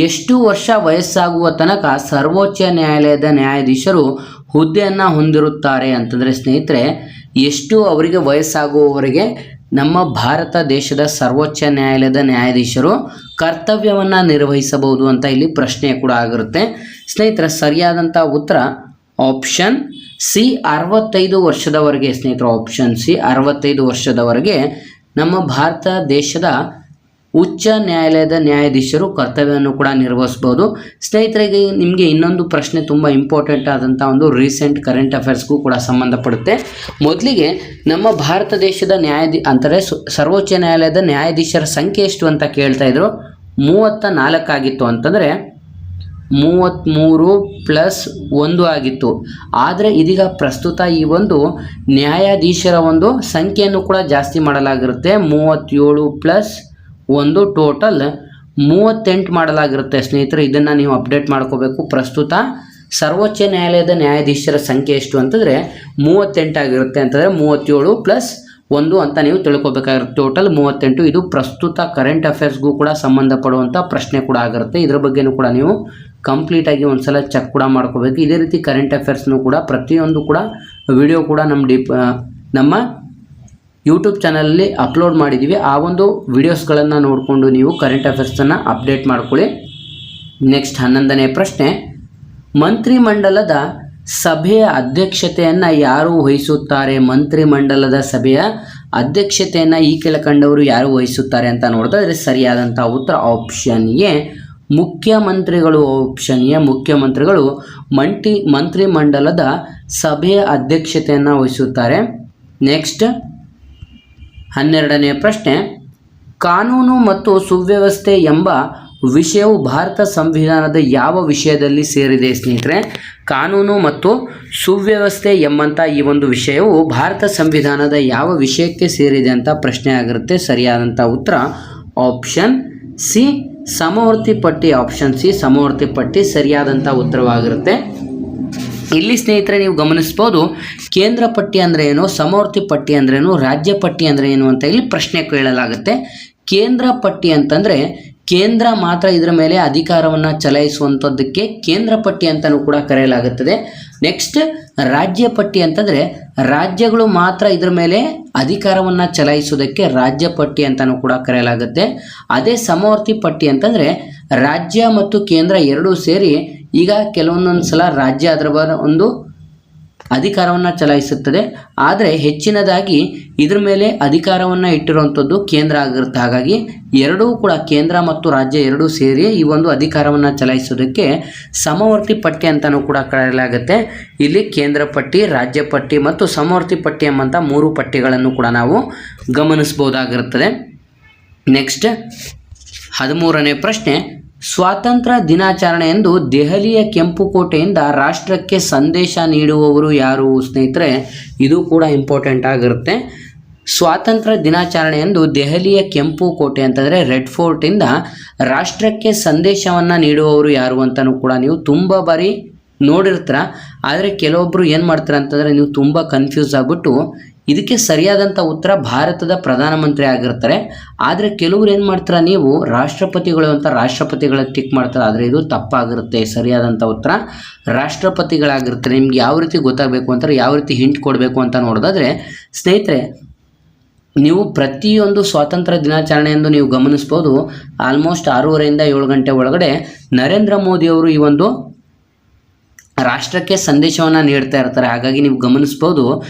ಎಷ್ಟು ವರ್ಷ ವಯಸ್ಸಾಗುವ ತನಕ ಸರ್ವೋಚ್ಚ ನ್ಯಾಯಾಲಯದ ನ್ಯಾಯಾಧೀಶರು ಹುದ್ದೆಯನ್ನು ಹೊಂದಿರುತ್ತಾರೆ ಅಂತಂದರೆ ಸ್ನೇಹಿತರೆ, ಎಷ್ಟು ಅವರಿಗೆ ವಯಸ್ಸಾಗುವವರೆಗೆ ನಮ್ಮ ಭಾರತ ದೇಶದ ಸರ್ವೋಚ್ಚ ನ್ಯಾಯಾಲಯದ ನ್ಯಾಯಾಧೀಶರು ಕರ್ತವ್ಯವನ್ನು ನಿರ್ವಹಿಸಬಹುದು ಅಂತ ಇಲ್ಲಿ ಪ್ರಶ್ನೆ ಕೂಡ ಆಗಿರುತ್ತೆ. ಸ್ನೇಹಿತರೆ, ಸರಿಯಾದಂಥ ಉತ್ತರ ಆಪ್ಷನ್ ಸಿ 65 ವರ್ಷದವರೆಗೆ ಸ್ನೇಹಿತರು. ಆಪ್ಷನ್ ಸಿ 65 ವರ್ಷದವರೆಗೆ ನಮ್ಮ ಭಾರತ ದೇಶದ ಉಚ್ಚ ನ್ಯಾಯಾಲಯದ ನ್ಯಾಯಾಧೀಶರು ಕರ್ತವ್ಯವನ್ನು ಕೂಡ ನಿರ್ವಹಿಸಬಹುದು. ಸ್ನೇಹಿತರಿಗೆ ನಿಮಗೆ ಇನ್ನೊಂದು ಪ್ರಶ್ನೆ ತುಂಬ ಇಂಪಾರ್ಟೆಂಟ್ ಆದಂಥ ಒಂದು ರೀಸೆಂಟ್ ಕರೆಂಟ್ ಅಫೇರ್ಸ್ಗೂ ಕೂಡ ಸಂಬಂಧಪಡುತ್ತೆ. ಮೊದಲಿಗೆ ನಮ್ಮ ಭಾರತ ದೇಶದ ಅಂದರೆ ಸರ್ವೋಚ್ಚ ನ್ಯಾಯಾಲಯದ ನ್ಯಾಯಾಧೀಶರ ಸಂಖ್ಯೆ ಎಷ್ಟು ಅಂತ ಕೇಳ್ತಾ ಇದ್ರು. 34 ಆಗಿತ್ತು, ಅಂತಂದರೆ 33 + 1 ಆಗಿತ್ತು. ಆದರೆ ಇದೀಗ ಪ್ರಸ್ತುತ ಈ ಒಂದು ನ್ಯಾಯಾಧೀಶರ ಒಂದು ಸಂಖ್ಯೆಯನ್ನು ಕೂಡ ಜಾಸ್ತಿ ಮಾಡಲಾಗಿರುತ್ತೆ. 37 + 1 ಟೋಟಲ್ 38 ಮಾಡಲಾಗಿರುತ್ತೆ. ಸ್ನೇಹಿತರೆ, ಇದನ್ನು ನೀವು ಅಪ್ಡೇಟ್ ಮಾಡ್ಕೋಬೇಕು. ಪ್ರಸ್ತುತ ಸರ್ವೋಚ್ಚ ನ್ಯಾಯಾಲಯದ ನ್ಯಾಯಾಧೀಶರ ಸಂಖ್ಯೆ ಎಷ್ಟು ಅಂತಂದರೆ 38 ಆಗಿರುತ್ತೆ. ಅಂತಂದರೆ 37 + 1 ಅಂತ ನೀವು ತಿಳ್ಕೊಬೇಕಾಗಿರುತ್ತೆ. ಟೋಟಲ್ 38. ಇದು ಪ್ರಸ್ತುತ ಕರೆಂಟ್ ಅಫೇರ್ಸ್ಗೂ ಕೂಡ ಸಂಬಂಧಪಡುವಂಥ ಪ್ರಶ್ನೆ ಕೂಡ ಆಗಿರುತ್ತೆ. ಇದರ ಬಗ್ಗೆನೂ ಕೂಡ ನೀವು ಕಂಪ್ಲೀಟಾಗಿ ಒಂದ್ಸಲ ಚೆಕ್ ಕೂಡ ಮಾಡ್ಕೋಬೇಕು. ಇದೇ ರೀತಿ ಕರೆಂಟ್ ಅಫೇರ್ಸ್ನು ಕೂಡ ಪ್ರತಿಯೊಂದು ಕೂಡ ವಿಡಿಯೋ ಕೂಡ ನಮ್ಮ ಯೂಟ್ಯೂಬ್ ಚಾನಲಲ್ಲಿ ಅಪ್ಲೋಡ್ ಮಾಡಿದ್ದೀವಿ. ಆ ಒಂದು ವಿಡಿಯೋಸ್ಗಳನ್ನು ನೋಡಿಕೊಂಡು ನೀವು ಕರೆಂಟ್ ಅಫೇರ್ಸನ್ನು ಅಪ್ಡೇಟ್ ಮಾಡ್ಕೊಳ್ಳಿ. ನೆಕ್ಸ್ಟ್ 11ನೇ ಪ್ರಶ್ನೆ, ಮಂತ್ರಿಮಂಡಲದ ಸಭೆಯ ಅಧ್ಯಕ್ಷತೆಯನ್ನು ಯಾರು ವಹಿಸುತ್ತಾರೆ? ಮಂತ್ರಿಮಂಡಲದ ಸಭೆಯ ಅಧ್ಯಕ್ಷತೆಯನ್ನು ಈ ಕೆಳಕಂಡವರು ಯಾರು ವಹಿಸುತ್ತಾರೆ ಅಂತ ನೋಡಿದ್ರೆ ಸರಿಯಾದಂಥ ಉತ್ತರ ಆಪ್ಷನ್ ಎ, ಮುಖ್ಯಮಂತ್ರಿಗಳು. ಆಪ್ಷನ್ ಎ, ಮುಖ್ಯಮಂತ್ರಿಗಳು ಮಂತ್ರಿಮಂಡಲದ ಸಭೆಯ ಅಧ್ಯಕ್ಷತೆಯನ್ನು ವಹಿಸುತ್ತಾರೆ. ನೆಕ್ಸ್ಟ್ 12ನೇ ಪ್ರಶ್ನೆ, ಕಾನೂನು ಮತ್ತು ಸುವ್ಯವಸ್ಥೆ ಎಂಬ ವಿಷಯವು ಭಾರತ ಸಂವಿಧಾನದ ಯಾವ ವಿಷಯದಲ್ಲಿ ಸೇರಿದೆ? ಸ್ನೇಹಿತರೆ, ಕಾನೂನು ಮತ್ತು ಸುವ್ಯವಸ್ಥೆ ಎಂಬಂಥ ಈ ಒಂದು ವಿಷಯವು ಭಾರತ ಸಂವಿಧಾನದ ಯಾವ ವಿಷಯಕ್ಕೆ ಸೇರಿದೆ ಅಂತ ಪ್ರಶ್ನೆ ಆಗಿರುತ್ತೆ. ಸರಿಯಾದಂಥ ಉತ್ತರ ಆಪ್ಷನ್ ಸಿ, ಸಮವರ್ತಿ ಪಟ್ಟಿ. ಆಪ್ಷನ್ ಸಿ, ಸಮವರ್ತಿ ಪಟ್ಟಿ ಸರಿಯಾದಂಥ ಉತ್ತರವಾಗಿರುತ್ತೆ. ಇಲ್ಲಿ ಸ್ನೇಹಿತರೆ ನೀವು ಗಮನಿಸ್ಬೋದು, ಕೇಂದ್ರ ಪಟ್ಟಿ ಅಂದರೆ ಏನು, ಸಮವರ್ತಿ ಪಟ್ಟಿ ಅಂದ್ರೇನು, ರಾಜ್ಯ ಪಟ್ಟಿ ಅಂದರೆ ಏನು ಅಂತ ಇಲ್ಲಿ ಪ್ರಶ್ನೆ ಕೇಳಲಾಗುತ್ತೆ. ಕೇಂದ್ರ ಪಟ್ಟಿ ಅಂತಂದರೆ ಕೇಂದ್ರ ಮಾತ್ರ ಇದರ ಮೇಲೆ ಅಧಿಕಾರವನ್ನು ಚಲಾಯಿಸುವಂಥದ್ದಕ್ಕೆ ಕೇಂದ್ರ ಪಟ್ಟಿ ಅಂತಲೂ ಕೂಡ ಕರೆಯಲಾಗುತ್ತದೆ. ನೆಕ್ಸ್ಟ್ ರಾಜ್ಯ ಪಟ್ಟಿ ಅಂತಂದರೆ ರಾಜ್ಯಗಳು ಮಾತ್ರ ಇದರ ಮೇಲೆ ಅಧಿಕಾರವನ್ನು ಚಲಾಯಿಸುವುದಕ್ಕೆ ರಾಜ್ಯ ಪಟ್ಟಿ ಅಂತಲೂ ಕೂಡ ಕರೆಯಲಾಗುತ್ತೆ. ಅದೇ ಸಮವರ್ತಿ ಪಟ್ಟಿ ಅಂತಂದರೆ ರಾಜ್ಯ ಮತ್ತು ಕೇಂದ್ರ ಎರಡೂ ಸೇರಿ ಈಗ ಕೆಲವೊಂದೊಂದು ಸಲ ರಾಜ್ಯ ಅದರ ಒಂದು ಅಧಿಕಾರವನ್ನು ಚಲಾಯಿಸುತ್ತದೆ, ಆದರೆ ಹೆಚ್ಚಿನದಾಗಿ ಇದ್ರ ಮೇಲೆ ಅಧಿಕಾರವನ್ನು ಇಟ್ಟಿರುವಂಥದ್ದು ಕೇಂದ್ರ ಆಗಿರುತ್ತೆ. ಹಾಗಾಗಿ ಎರಡೂ ಕೂಡ ಕೇಂದ್ರ ಮತ್ತು ರಾಜ್ಯ ಎರಡೂ ಸೇರಿ ಈ ಒಂದು ಅಧಿಕಾರವನ್ನು ಚಲಾಯಿಸೋದಕ್ಕೆ ಸಮವರ್ತಿ ಪಟ್ಟಿ ಅಂತಲೂ ಕೂಡ ಕರೆಯಲಾಗುತ್ತೆ. ಇಲ್ಲಿ ಕೇಂದ್ರ ಪಟ್ಟಿ, ರಾಜ್ಯ ಪಟ್ಟಿ ಮತ್ತು ಸಮವರ್ತಿ ಪಟ್ಟಿ ಎಂಬಂಥ 3 ಪಟ್ಟಿಗಳನ್ನು ಕೂಡ ನಾವು ಗಮನಿಸಬಹುದಾಗಿರುತ್ತದೆ. ನೆಕ್ಸ್ಟ್ 13ನೇ ಪ್ರಶ್ನೆ, ಸ್ವಾತಂತ್ರ್ಯ ದಿನಾಚರಣೆಯಂದು ದೆಹಲಿಯ ಕೆಂಪುಕೋಟೆಯಿಂದ ರಾಷ್ಟ್ರಕ್ಕೆ ಸಂದೇಶ ನೀಡುವವರು ಯಾರು? ಸ್ನೇಹಿತರೆ, ಇದು ಕೂಡ ಇಂಪಾರ್ಟೆಂಟ್ ಆಗಿರುತ್ತೆ. ಸ್ವಾತಂತ್ರ್ಯ ದಿನಾಚರಣೆಯಂದು ದೆಹಲಿಯ ಕೆಂಪುಕೋಟೆ ಅಂತಂದರೆ ರೆಡ್ ಫೋರ್ಟಿಂದ ರಾಷ್ಟ್ರಕ್ಕೆ ಸಂದೇಶವನ್ನು ನೀಡುವವರು ಯಾರು ಅಂತಲೂ ಕೂಡ ನೀವು ತುಂಬ ಬಾರಿ ನೋಡಿರ್ತೀರ. ಆದರೆ ಕೆಲವೊಬ್ಬರು ಏನು ಮಾಡ್ತಾರೆ ಅಂತಂದರೆ ನೀವು ತುಂಬ ಕನ್ಫ್ಯೂಸ್ ಆಗಿಬಿಟ್ಟು ಇದಕ್ಕೆ ಸರಿಯಾದಂಥ ಉತ್ತರ ಭಾರತದ ಪ್ರಧಾನಮಂತ್ರಿ ಆಗಿರ್ತಾರೆ. ಆದರೆ ಕೆಲವರು ಏನು ಮಾಡ್ತಾರೆ, ನೀವು ರಾಷ್ಟ್ರಪತಿಗಳು ಅಂತ ರಾಷ್ಟ್ರಪತಿಗಳ ಟಿಕ್ ಮಾಡ್ತಾರೆ. ಆದರೆ ಇದು ತಪ್ಪಾಗಿರುತ್ತೆ. ಸರಿಯಾದಂಥ ಉತ್ತರ ರಾಷ್ಟ್ರಪತಿಗಳಾಗಿರ್ತಾರೆ. ನಿಮ್ಗೆ ಯಾವ ರೀತಿ ಗೊತ್ತಾಗಬೇಕು ಅಂತಾರೆ, ಯಾವ ರೀತಿ ಹಿಂಟ್ ಕೊಡಬೇಕು ಅಂತ ನೋಡೋದಾದರೆ ಸ್ನೇಹಿತರೆ, ನೀವು ಪ್ರತಿಯೊಂದು ಸ್ವಾತಂತ್ರ್ಯ ದಿನಾಚರಣೆಯಂದು ನೀವು ಗಮನಿಸ್ಬೋದು, ಆಲ್ಮೋಸ್ಟ್ 6:30ರಿಂದ 7 ಗಂಟೆ ಒಳಗಡೆ ನರೇಂದ್ರ ಮೋದಿಯವರು ಈ ಒಂದು ರಾಷ್ಟ್ರಕ್ಕೆ ಸಂದೇಶವನ್ನು ನೀಡ್ತಾ ಇರ್ತಾರೆ. ಹಾಗಾಗಿ ನೀವು ಗಮನಿಸ್ಬೋದು,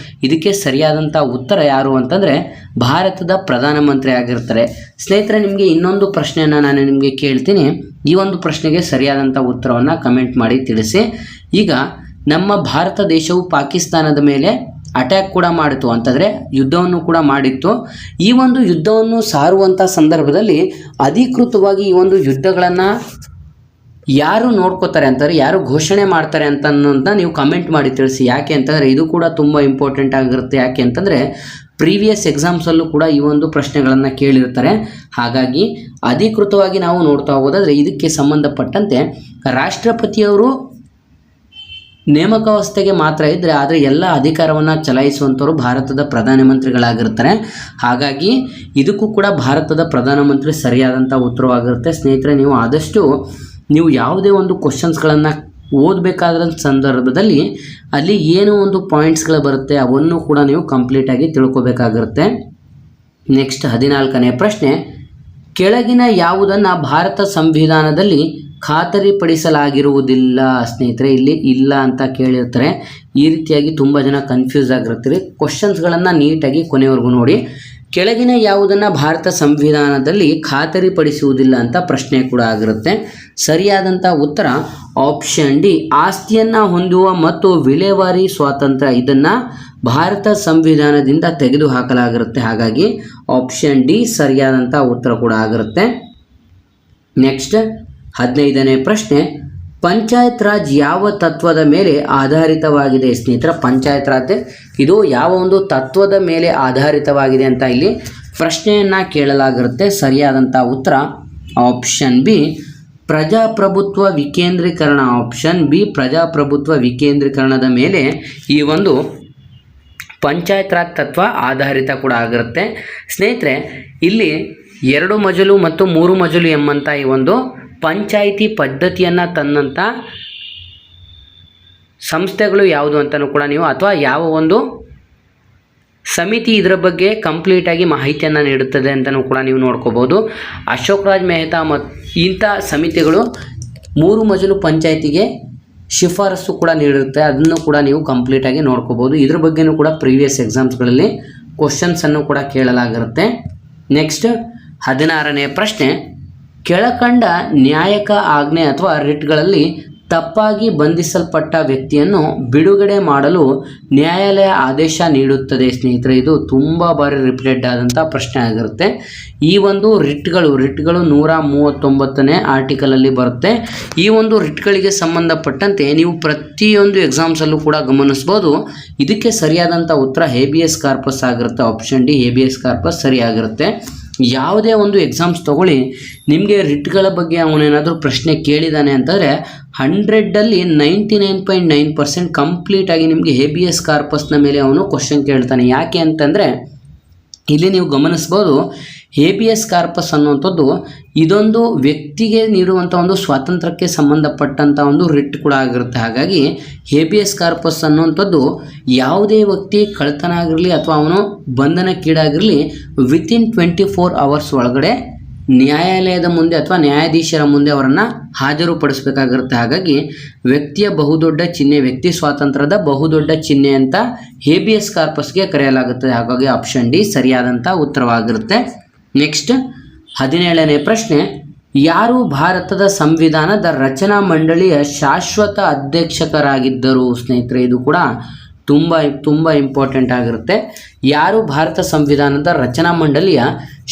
ಇದಕ್ಕೆ ಸರಿಯಾದಂಥ ಉತ್ತರ ಯಾರು ಅಂತಂದರೆ ಭಾರತದ ಪ್ರಧಾನಮಂತ್ರಿ ಆಗಿರ್ತಾರೆ. ಸ್ನೇಹಿತರೆ, ನಿಮಗೆ ಇನ್ನೊಂದು ಪ್ರಶ್ನೆಯನ್ನು ನಾನು ನಿಮಗೆ ಕೇಳ್ತೀನಿ. ಈ ಒಂದು ಪ್ರಶ್ನೆಗೆ ಸರಿಯಾದಂಥ ಉತ್ತರವನ್ನು ಕಮೆಂಟ್ ಮಾಡಿ ತಿಳಿಸಿ. ಈಗ ನಮ್ಮ ಭಾರತ ದೇಶವು ಪಾಕಿಸ್ತಾನದ ಮೇಲೆ ಅಟ್ಯಾಕ್ ಕೂಡ ಮಾಡಿತು, ಅಂತಂದರೆ ಯುದ್ಧವನ್ನು ಕೂಡ ಮಾಡಿತ್ತು. ಈ ಒಂದು ಯುದ್ಧವನ್ನು ಸಾರುವಂಥ ಸಂದರ್ಭದಲ್ಲಿ ಅಧಿಕೃತವಾಗಿ ಈ ಒಂದು ಯುದ್ಧಗಳನ್ನು ಯಾರು ನೋಡ್ಕೋತಾರೆ ಅಂತಾರೆ, ಯಾರು ಘೋಷಣೆ ಮಾಡ್ತಾರೆ ಅಂತ ನೀವು ಕಮೆಂಟ್ ಮಾಡಿ ತಿಳಿಸಿ. ಯಾಕೆ ಅಂತಂದರೆ ಇದು ಕೂಡ ತುಂಬ ಇಂಪಾರ್ಟೆಂಟ್ ಆಗಿರುತ್ತೆ. ಯಾಕೆ ಅಂತಂದರೆ ಪ್ರೀವಿಯಸ್ ಎಕ್ಸಾಮ್ಸಲ್ಲೂ ಕೂಡ ಈ ಒಂದು ಪ್ರಶ್ನೆಗಳನ್ನು ಕೇಳಿರ್ತಾರೆ. ಹಾಗಾಗಿ ಅಧಿಕೃತವಾಗಿ ನಾವು ನೋಡ್ತಾ ಹೋಗೋದಾದರೆ ಇದಕ್ಕೆ ಸಂಬಂಧಪಟ್ಟಂತೆ ರಾಷ್ಟ್ರಪತಿಯವರು ನೇಮಕಾವಸ್ಥೆಗೆ ಮಾತ್ರ ಇದ್ದರೆ, ಆದರೆ ಎಲ್ಲ ಅಧಿಕಾರವನ್ನು ಚಲಾಯಿಸುವಂಥವ್ರು ಭಾರತದ ಪ್ರಧಾನಮಂತ್ರಿಗಳಾಗಿರ್ತಾರೆ. ಹಾಗಾಗಿ ಇದಕ್ಕೂ ಕೂಡ ಭಾರತದ ಪ್ರಧಾನಮಂತ್ರಿ ಸರಿಯಾದಂಥ ಉತ್ತರವಾಗಿರುತ್ತೆ. ಸ್ನೇಹಿತರೆ, ನೀವು ಆದಷ್ಟು ನೀವು ಯಾವುದೇ ಒಂದು ಕ್ವಶನ್ಸ್ಗಳನ್ನು ಓದಬೇಕಾದ ಸಂದರ್ಭದಲ್ಲಿ ಅಲ್ಲಿ ಏನು ಒಂದು ಪಾಯಿಂಟ್ಸ್ಗಳು ಬರುತ್ತೆ ಅವನ್ನು ಕೂಡ ನೀವು ಕಂಪ್ಲೀಟಾಗಿ ತಿಳ್ಕೊಬೇಕಾಗಿರುತ್ತೆ. ನೆಕ್ಸ್ಟ್ 14ನೇ ಪ್ರಶ್ನೆ, ಕೆಳಗಿನ ಯಾವುದನ್ನು ಭಾರತ ಸಂವಿಧಾನದಲ್ಲಿ ಖಾತರಿಪಡಿಸಲಾಗಿರುವುದಿಲ್ಲ? ಸ್ನೇಹಿತರೆ, ಇಲ್ಲಿ ಇಲ್ಲ ಅಂತ ಕೇಳಿರ್ತಾರೆ. ಈ ರೀತಿಯಾಗಿ ತುಂಬ ಜನ ಕನ್ಫ್ಯೂಸ್ ಆಗಿರ್ತೀರಿ. ಕ್ವಶನ್ಸ್ಗಳನ್ನು ನೀಟಾಗಿ ಕೊನೆವರೆಗೂ ನೋಡಿ. ಕೆಳಗಿನ ಯಾವುದನ್ನು ಭಾರತ ಸಂವಿಧಾನದಲ್ಲಿ ಖಾತರಿಪಡಿಸುವುದಿಲ್ಲ ಅಂತ ಪ್ರಶ್ನೆ ಕೂಡ ಆಗಿರುತ್ತೆ. ಸರಿಯಾದಂಥ ಉತ್ತರ ಆಪ್ಷನ್ ಡಿ, ಆಸ್ತಿಯನ್ನು ಹೊಂದುವ ಮತ್ತು ವಿಲೇವಾರಿ ಸ್ವಾತಂತ್ರ್ಯ, ಇದನ್ನು ಭಾರತ ಸಂವಿಧಾನದಿಂದ ತೆಗೆದುಹಾಕಲಾಗಿರುತ್ತೆ. ಹಾಗಾಗಿ ಆಪ್ಷನ್ ಡಿ ಸರಿಯಾದಂಥ ಉತ್ತರ ಕೂಡ ಆಗಿರುತ್ತೆ. ನೆಕ್ಸ್ಟ್ 15ನೇ ಪ್ರಶ್ನೆ, ಪಂಚಾಯತ್ ರಾಜ್ ಯಾವ ತತ್ವದ ಮೇಲೆ ಆಧಾರಿತವಾಗಿದೆ ಸ್ನೇಹಿತರ? ಪಂಚಾಯತ್ ರಾಜ್ ಇದು ಯಾವ ಒಂದು ತತ್ವದ ಮೇಲೆ ಆಧಾರಿತವಾಗಿದೆ ಅಂತ ಇಲ್ಲಿ ಪ್ರಶ್ನೆಯನ್ನು ಕೇಳಲಾಗಿರುತ್ತೆ. ಸರಿಯಾದಂಥ ಉತ್ತರ ಆಪ್ಷನ್ ಬಿ, ಪ್ರಜಾಪ್ರಭುತ್ವ ವಿಕೇಂದ್ರೀಕರಣ. ಆಪ್ಷನ್ ಬಿ, ಪ್ರಜಾಪ್ರಭುತ್ವ ವಿಕೇಂದ್ರೀಕರಣದ ಮೇಲೆ ಈ ಒಂದು ಪಂಚಾಯತ್ ರಾಜ್ ತತ್ವ ಆಧಾರಿತ ಕೂಡ ಆಗಿರುತ್ತೆ. ಸ್ನೇಹಿತರೆ, ಇಲ್ಲಿ 2 ಮಜಲು ಮತ್ತು 3 ಮಜಲು ಎಂಬಂಥ ಈ ಒಂದು ಪಂಚಾಯಿತಿ ಪದ್ಧತಿಯನ್ನು ತಂದಂಥ ಸಂಸ್ಥೆಗಳು ಯಾವುದು ಅಂತಲೂ ಕೂಡ ನೀವು, ಅಥವಾ ಯಾವ ಒಂದು ಸಮಿತಿ ಇದರ ಬಗ್ಗೆ ಕಂಪ್ಲೀಟಾಗಿ ಮಾಹಿತಿಯನ್ನು ನೀಡುತ್ತದೆ ಅಂತಲೂ ಕೂಡ ನೀವು ನೋಡ್ಕೋಬೋದು. ಅಶೋಕ್ ರಾಜ್ ಮೆಹ್ತಾ ಮತ್ತು ಇಂಥ ಸಮಿತಿಗಳು 3 ಮಜಲು ಪಂಚಾಯಿತಿಗೆ ಶಿಫಾರಸು ಕೂಡ ನೀಡಿರುತ್ತೆ. ಅದನ್ನು ಕೂಡ ನೀವು ಕಂಪ್ಲೀಟಾಗಿ ನೋಡ್ಕೋಬೋದು. ಇದ್ರ ಬಗ್ಗೆಯೂ ಕೂಡ ಪ್ರೀವಿಯಸ್ ಎಕ್ಸಾಮ್ಸ್ಗಳಲ್ಲಿ ಕ್ವಶನ್ಸನ್ನು ಕೂಡ ಕೇಳಲಾಗಿರುತ್ತೆ. ನೆಕ್ಸ್ಟ್ 16ನೇ ಪ್ರಶ್ನೆ, ಕೆಳಕಂಡ ನ್ಯಾಯಿಕ ಆಜ್ಞೆ ಅಥವಾ ರಿಟ್ಗಳಲ್ಲಿ ತಪ್ಪಾಗಿ ಬಂಧಿಸಲ್ಪಟ್ಟ ವ್ಯಕ್ತಿಯನ್ನು ಬಿಡುಗಡೆ ಮಾಡಲು ನ್ಯಾಯಾಲಯ ಆದೇಶ ನೀಡುತ್ತದೆ. ಸ್ನೇಹಿತರೆ, ಇದು ತುಂಬ ಬಾರಿ ರಿಪೀಟೆಡ್ ಆದಂಥ ಪ್ರಶ್ನೆ ಆಗಿರುತ್ತೆ. ಈ ಒಂದು ರಿಟ್ಗಳು 139ನೇ ಆರ್ಟಿಕಲಲ್ಲಿ ಬರುತ್ತೆ. ಈ ಒಂದು ರಿಟ್ಗಳಿಗೆ ಸಂಬಂಧಪಟ್ಟಂತೆ ನೀವು ಪ್ರತಿಯೊಂದು ಎಕ್ಸಾಮ್ಸಲ್ಲೂ ಕೂಡ ಗಮನಿಸ್ಬೋದು. ಇದಕ್ಕೆ ಸರಿಯಾದಂಥ ಉತ್ತರ ಹೇಬಿಯಸ್ ಕಾರ್ಪಸ್ ಆಗಿರುತ್ತೆ. ಆಪ್ಷನ್ ಡಿ, ಹೇಬಿಯಸ್ ಕಾರ್ಪಸ್ ಸರಿಯಾಗಿರುತ್ತೆ. ಯಾವುದೇ ಒಂದು ಎಕ್ಸಾಮ್ಸ್ ತೊಗೊಳ್ಳಿ, ನಿಮಗೆ ರಿಟ್ಗಳ ಬಗ್ಗೆ ಅವನೇನಾದರೂ ಪ್ರಶ್ನೆ ಕೇಳಿದ್ದಾನೆ ಅಂತಂದರೆ 100ರಲ್ಲಿ 99.9% ಕಂಪ್ಲೀಟಾಗಿ ನಿಮಗೆ ಹೇಬಿಯಸ್ ಕಾರ್ಪಸ್ನ ಮೇಲೆ ಅವನು ಕ್ವಶನ್ ಕೇಳ್ತಾನೆ. ಯಾಕೆ ಅಂತಂದರೆ ಇಲ್ಲಿ ನೀವು ಗಮನಿಸ್ಬೋದು, ಹೇಬಿಯಸ್ ಕಾರ್ಪಸ್ ಅನ್ನುವಂಥದ್ದು ಇದೊಂದು ವ್ಯಕ್ತಿಗೆ ನೀಡುವಂಥ ಒಂದು ಸ್ವಾತಂತ್ರ್ಯಕ್ಕೆ ಸಂಬಂಧಪಟ್ಟಂಥ ಒಂದು ರಿಟ್ ಕೂಡ ಆಗಿರುತ್ತೆ. ಹಾಗಾಗಿ ಹೇಬಿಯಸ್ ಕಾರ್ಪಸ್ ಅನ್ನುವಂಥದ್ದು ಯಾವುದೇ ವ್ಯಕ್ತಿ ಕಳ್ತನ ಆಗಿರಲಿ ಅಥವಾ ಅವನು ಬಂಧನಕ್ಕೀಡಾಗಿರಲಿ ವಿತಿನ್ 24 hours ಒಳಗಡೆ ನ್ಯಾಯಾಲಯದ ಮುಂದೆ ಅಥವಾ ನ್ಯಾಯಾಧೀಶರ ಮುಂದೆ ಅವರನ್ನು ಹಾಜರುಪಡಿಸಬೇಕಾಗಿರುತ್ತೆ. ಹಾಗಾಗಿ ವ್ಯಕ್ತಿಯ ಬಹುದೊಡ್ಡ ಚಿಹ್ನೆ, ವ್ಯಕ್ತಿ ಸ್ವಾತಂತ್ರ್ಯದ ಬಹುದೊಡ್ಡ ಚಿಹ್ನೆ ಅಂತ ಹೇಬಿಯಸ್ ಕಾರ್ಪಸ್ಗೆ ಕರೆಯಲಾಗುತ್ತದೆ. ಹಾಗಾಗಿ ಆಪ್ಷನ್ ಡಿ ಸರಿಯಾದಂಥ ಉತ್ತರವಾಗಿರುತ್ತೆ. ನೆಕ್ಸ್ಟ್ 17ನೇ ಪ್ರಶ್ನೆ, ಯಾರು ಭಾರತದ ಸಂವಿಧಾನದ ರಚನಾ ಮಂಡಳಿಯ ಶಾಶ್ವತ ಅಧ್ಯಕ್ಷಕರಾಗಿದ್ದರು? ಸ್ನೇಹಿತರೆ, ಇದು ಕೂಡ ತುಂಬ ಇಂಪಾರ್ಟೆಂಟ್ ಆಗಿರುತ್ತೆ. ಯಾರು ಭಾರತ ಸಂವಿಧಾನದ ರಚನಾ ಮಂಡಳಿಯ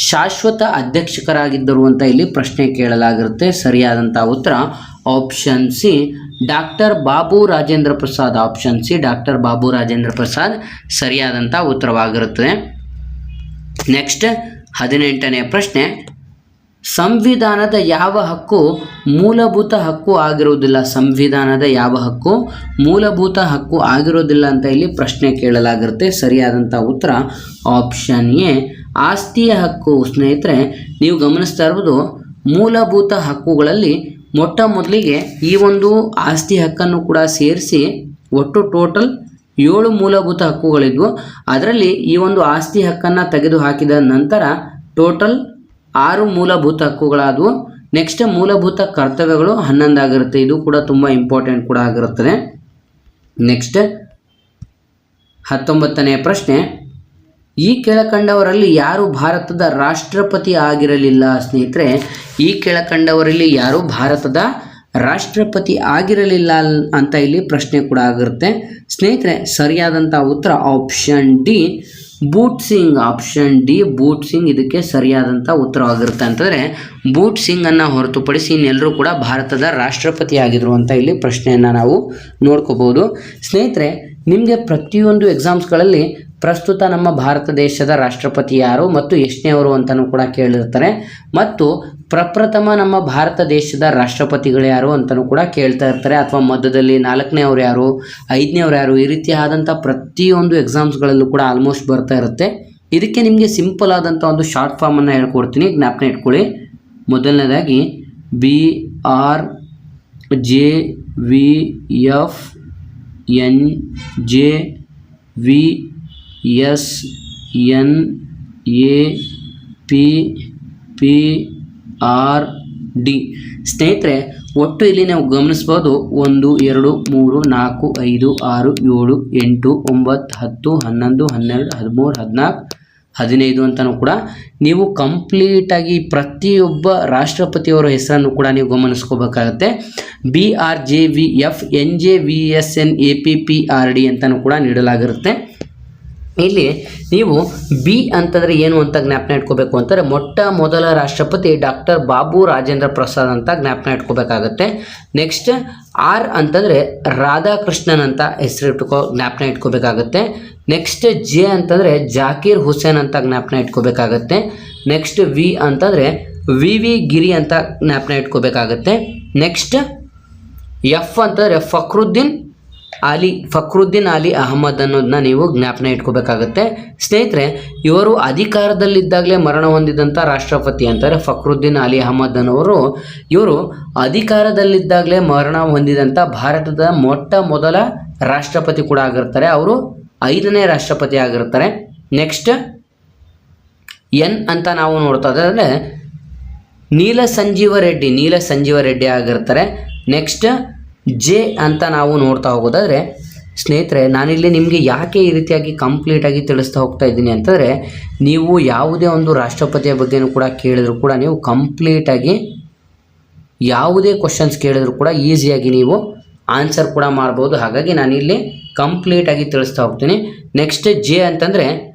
ಶಾಶ್ವತ ಅಧ್ಯಕ್ಷಕರಾಗಿದ್ದರು ಅಂತ ಇಲ್ಲಿ ಪ್ರಶ್ನೆ ಕೇಳಲಾಗಿರುತ್ತೆ. ಸರಿಯಾದಂಥ ಉತ್ತರ option C, doctor Babu Rajendra Prasad. Option C, doctor Babu Rajendra Prasad ಸರಿಯಾದಂಥ ಉತ್ತರವಾಗಿರುತ್ತದೆ. ನೆಕ್ಸ್ಟ್ 18ನೇ ಪ್ರಶ್ನೆ, ಸಂವಿಧಾನದ ಯಾವ ಹಕ್ಕು ಮೂಲಭೂತ ಹಕ್ಕು ಆಗಿರುವುದಿಲ್ಲ? ಸಂವಿಧಾನದ ಯಾವ ಹಕ್ಕು ಮೂಲಭೂತ ಹಕ್ಕು ಆಗಿರೋದಿಲ್ಲ ಅಂತ ಇಲ್ಲಿ ಪ್ರಶ್ನೆ ಕೇಳಲಾಗಿರುತ್ತೆ. ಸರಿಯಾದಂಥ ಉತ್ತರ ಆಪ್ಷನ್ ಎ, ಆಸ್ತಿಯ ಹಕ್ಕು. ಸ್ನೇಹಿತರೆ, ನೀವು ಗಮನಿಸ್ತಾ ಇರ್ಬೋದು, ಮೂಲಭೂತ ಹಕ್ಕುಗಳಲ್ಲಿ ಮೊಟ್ಟ ಮೊದಲಿಗೆ ಈ ಒಂದು ಆಸ್ತಿ ಹಕ್ಕನ್ನು ಕೂಡ ಸೇರಿಸಿ ಒಟ್ಟು ಟೋಟಲ್ 7 ಮೂಲಭೂತ ಹಕ್ಕುಗಳಿದ್ವು. ಅದರಲ್ಲಿ ಈ ಒಂದು ಆಸ್ತಿ ಹಕ್ಕನ್ನು ತೆಗೆದು ಹಾಕಿದ ನಂತರ ಟೋಟಲ್ 6 ಮೂಲಭೂತ ಹಕ್ಕುಗಳಾದವು. ನೆಕ್ಸ್ಟ್ ಮೂಲಭೂತ ಕರ್ತವ್ಯಗಳು 11 ಆಗಿರುತ್ತೆ. ಇದು ಕೂಡ ತುಂಬ ಇಂಪಾರ್ಟೆಂಟ್ ಕೂಡ ಆಗಿರುತ್ತದೆ. ನೆಕ್ಸ್ಟ್ 19ನೇ ಪ್ರಶ್ನೆ, ಈ ಕೆಳಕಂಡವರಲ್ಲಿ ಯಾರು ಭಾರತದ ರಾಷ್ಟ್ರಪತಿ ಆಗಿರಲಿಲ್ಲ? ಸ್ನೇಹಿತರೆ, ಈ ಕೆಳಕಂಡವರಲ್ಲಿ ಯಾರು ಭಾರತದ ರಾಷ್ಟ್ರಪತಿ ಆಗಿರಲಿಲ್ಲ ಅಂತ ಇಲ್ಲಿ ಪ್ರಶ್ನೆ ಕೂಡ ಆಗಿರುತ್ತೆ. ಸ್ನೇಹಿತರೆ, ಸರಿಯಾದಂಥ ಉತ್ತರ option D, boot Singh. Option D, boot Singh ಇದಕ್ಕೆ ಸರಿಯಾದಂಥ ಉತ್ತರವಾಗಿರುತ್ತೆ. ಅಂತಂದರೆ ಬೂಟ್ ಸಿಂಗನ್ನು ಹೊರತುಪಡಿಸಿ ಇನ್ನೆಲ್ಲರೂ ಕೂಡ ಭಾರತದ ರಾಷ್ಟ್ರಪತಿ ಆಗಿದ್ರು ಅಂತ ಇಲ್ಲಿ ಪ್ರಶ್ನೆಯನ್ನು ನಾವು ನೋಡ್ಕೋಬೋದು. ಸ್ನೇಹಿತರೆ, ನಿಮಗೆ ಪ್ರತಿಯೊಂದು ಎಕ್ಸಾಮ್ಸ್ಗಳಲ್ಲಿ ಪ್ರಸ್ತುತ ನಮ್ಮ ಭಾರತ ದೇಶದ ರಾಷ್ಟ್ರಪತಿ ಯಾರು ಮತ್ತು ಎಷ್ಟನೇವರು ಅಂತಲೂ ಕೂಡ ಕೇಳಿರ್ತಾರೆ. ಮತ್ತು ಪ್ರಪ್ರಥಮ ನಮ್ಮ ಭಾರತ ದೇಶದ ರಾಷ್ಟ್ರಪತಿಗಳು ಯಾರು ಅಂತಲೂ ಕೂಡ ಕೇಳ್ತಾ ಇರ್ತಾರೆ. ಅಥವಾ ಮಧ್ಯದಲ್ಲಿ 4ನೇವ್ರು ಯಾರು, 5ನೇವ್ರು ಯಾರು, ಈ ರೀತಿ ಆದಂಥ ಪ್ರತಿಯೊಂದು ಎಕ್ಸಾಮ್ಸ್ಗಳಲ್ಲೂ ಕೂಡ ಆಲ್ಮೋಸ್ಟ್ ಬರ್ತಾ ಇರುತ್ತೆ. ಇದಕ್ಕೆ ನಿಮಗೆ ಸಿಂಪಲ್ ಆದಂಥ ಒಂದು ಶಾರ್ಟ್ ಫಾರ್ಮನ್ನು ಹೇಳ್ಕೊಡ್ತೀನಿ, ಜ್ಞಾಪನ ಇಟ್ಕೊಳ್ಳಿ. ಮೊದಲನೇದಾಗಿ BRJVFNJPPRD. ಸ್ನೇಹಿತರೆ, ಒಟ್ಟು ಇಲ್ಲಿ ನಾವು ಗಮನಿಸ್ಬೋದು 1 2 3 4 5 6 7 8 9 10 11 12 13 14 15 ಅಂತಲೂ ಕೂಡ ನೀವು ಕಂಪ್ಲೀಟಾಗಿ ಪ್ರತಿಯೊಬ್ಬ ರಾಷ್ಟ್ರಪತಿಯವರ ಹೆಸರನ್ನು ಕೂಡ ನೀವು ಗಮನಿಸ್ಕೋಬೇಕಾಗತ್ತೆ. BRJVF NJVSN APPRD ಅಂತಲೂ ಕೂಡ ನೀಡಲಾಗಿರುತ್ತೆ. ಇಲ್ಲಿ ನೀವು ಬಿ ಅಂತಂದರೆ ಏನು ಅಂತ ಜ್ಞಾಪನ ಇಟ್ಕೋಬೇಕು ಅಂತಂದರೆ ಮೊಟ್ಟ ಮೊದಲ ರಾಷ್ಟ್ರಪತಿ ಡಾಕ್ಟರ್ ಬಾಬು ರಾಜೇಂದ್ರ ಪ್ರಸಾದ್ ಅಂತ ಜ್ಞಾಪನ ಇಟ್ಕೋಬೇಕಾಗತ್ತೆ. ನೆಕ್ಸ್ಟ್ ಆರ್ ಅಂತಂದರೆ ರಾಧಾಕೃಷ್ಣನ್ ಅಂತ ಜ್ಞಾಪನ ಇಟ್ಕೋಬೇಕಾಗತ್ತೆ. ನೆಕ್ಸ್ಟ್ ಜೆ ಅಂತಂದರೆ ಜಾಕೀರ್ ಹುಸೇನ್ ಅಂತ ಜ್ಞಾಪನ ಇಟ್ಕೋಬೇಕಾಗತ್ತೆ. ನೆಕ್ಸ್ಟ್ ವಿ ಅಂತಂದರೆ ವಿ ಗಿರಿ ಅಂತ ಜ್ಞಾಪನ ಇಟ್ಕೋಬೇಕಾಗತ್ತೆ. ನೆಕ್ಸ್ಟ್ ಎಫ್ ಅಂತಂದರೆ ಫಕ್ರುದ್ದೀನ್ ಅಲಿ ಅಹಮದ್ ಅನ್ನೋದನ್ನ ನೀವು ಜ್ಞಾಪನ ಇಟ್ಕೋಬೇಕಾಗತ್ತೆ. ಸ್ನೇಹಿತರೆ, ಇವರು ಅಧಿಕಾರದಲ್ಲಿದ್ದಾಗಲೇ ಮರಣ ಹೊಂದಿದಂಥ ರಾಷ್ಟ್ರಪತಿ ಅಂತಾರೆ ಫಕ್ರುದ್ದೀನ್ ಅಲಿ ಅಹಮದ್ ಅನ್ನೋರು. ಇವರು ಅಧಿಕಾರದಲ್ಲಿದ್ದಾಗಲೇ ಮರಣ ಹೊಂದಿದಂಥ ಭಾರತದ ಮೊಟ್ಟ ಮೊದಲ ರಾಷ್ಟ್ರಪತಿ ಕೂಡ ಆಗಿರ್ತಾರೆ. ಅವರು 5ನೇ ರಾಷ್ಟ್ರಪತಿ ಆಗಿರ್ತಾರೆ. ನೆಕ್ಸ್ಟ್ ಎನ್ ಅಂತ ನಾವು ನೋಡ್ತಾ ಇದ್ದರೆ ನೀಲ ಸಂಜೀವ ರೆಡ್ಡಿ ಆಗಿರ್ತಾರೆ. ನೆಕ್ಸ್ಟ್ ಜೆ ಅಂತ ನಾವು ನೋಡ್ತಾ ಹೋಗೋದಾದರೆ ಸ್ನೇಹಿತರೆ, ನಾನಿಲ್ಲಿ ನಿಮಗೆ ಯಾಕೆ ಈ ರೀತಿಯಾಗಿ ಕಂಪ್ಲೀಟಾಗಿ ತಿಳಿಸ್ತಾ ಹೋಗ್ತಾ ಇದ್ದೀನಿ ಅಂತಂದರೆ, ನೀವು ಯಾವುದೇ ಒಂದು ರಾಷ್ಟ್ರಪತಿಯ ಬಗ್ಗೆನೂ ಕೂಡ ಕೇಳಿದ್ರು ಕೂಡ ನೀವು ಕಂಪ್ಲೀಟಾಗಿ ಯಾವುದೇ ಕ್ವಶನ್ಸ್ ಕೇಳಿದ್ರು ಕೂಡ ಈಸಿಯಾಗಿ ನೀವು ಆನ್ಸರ್ ಕೂಡ ಮಾಡ್ಬೋದು. ಹಾಗಾಗಿ ನಾನಿಲ್ಲಿ ಕಂಪ್ಲೀಟಾಗಿ ತಿಳಿಸ್ತಾ ಹೋಗ್ತೀನಿ. ನೆಕ್ಸ್ಟ್ ಜೆ ಅಂತಂದರೆ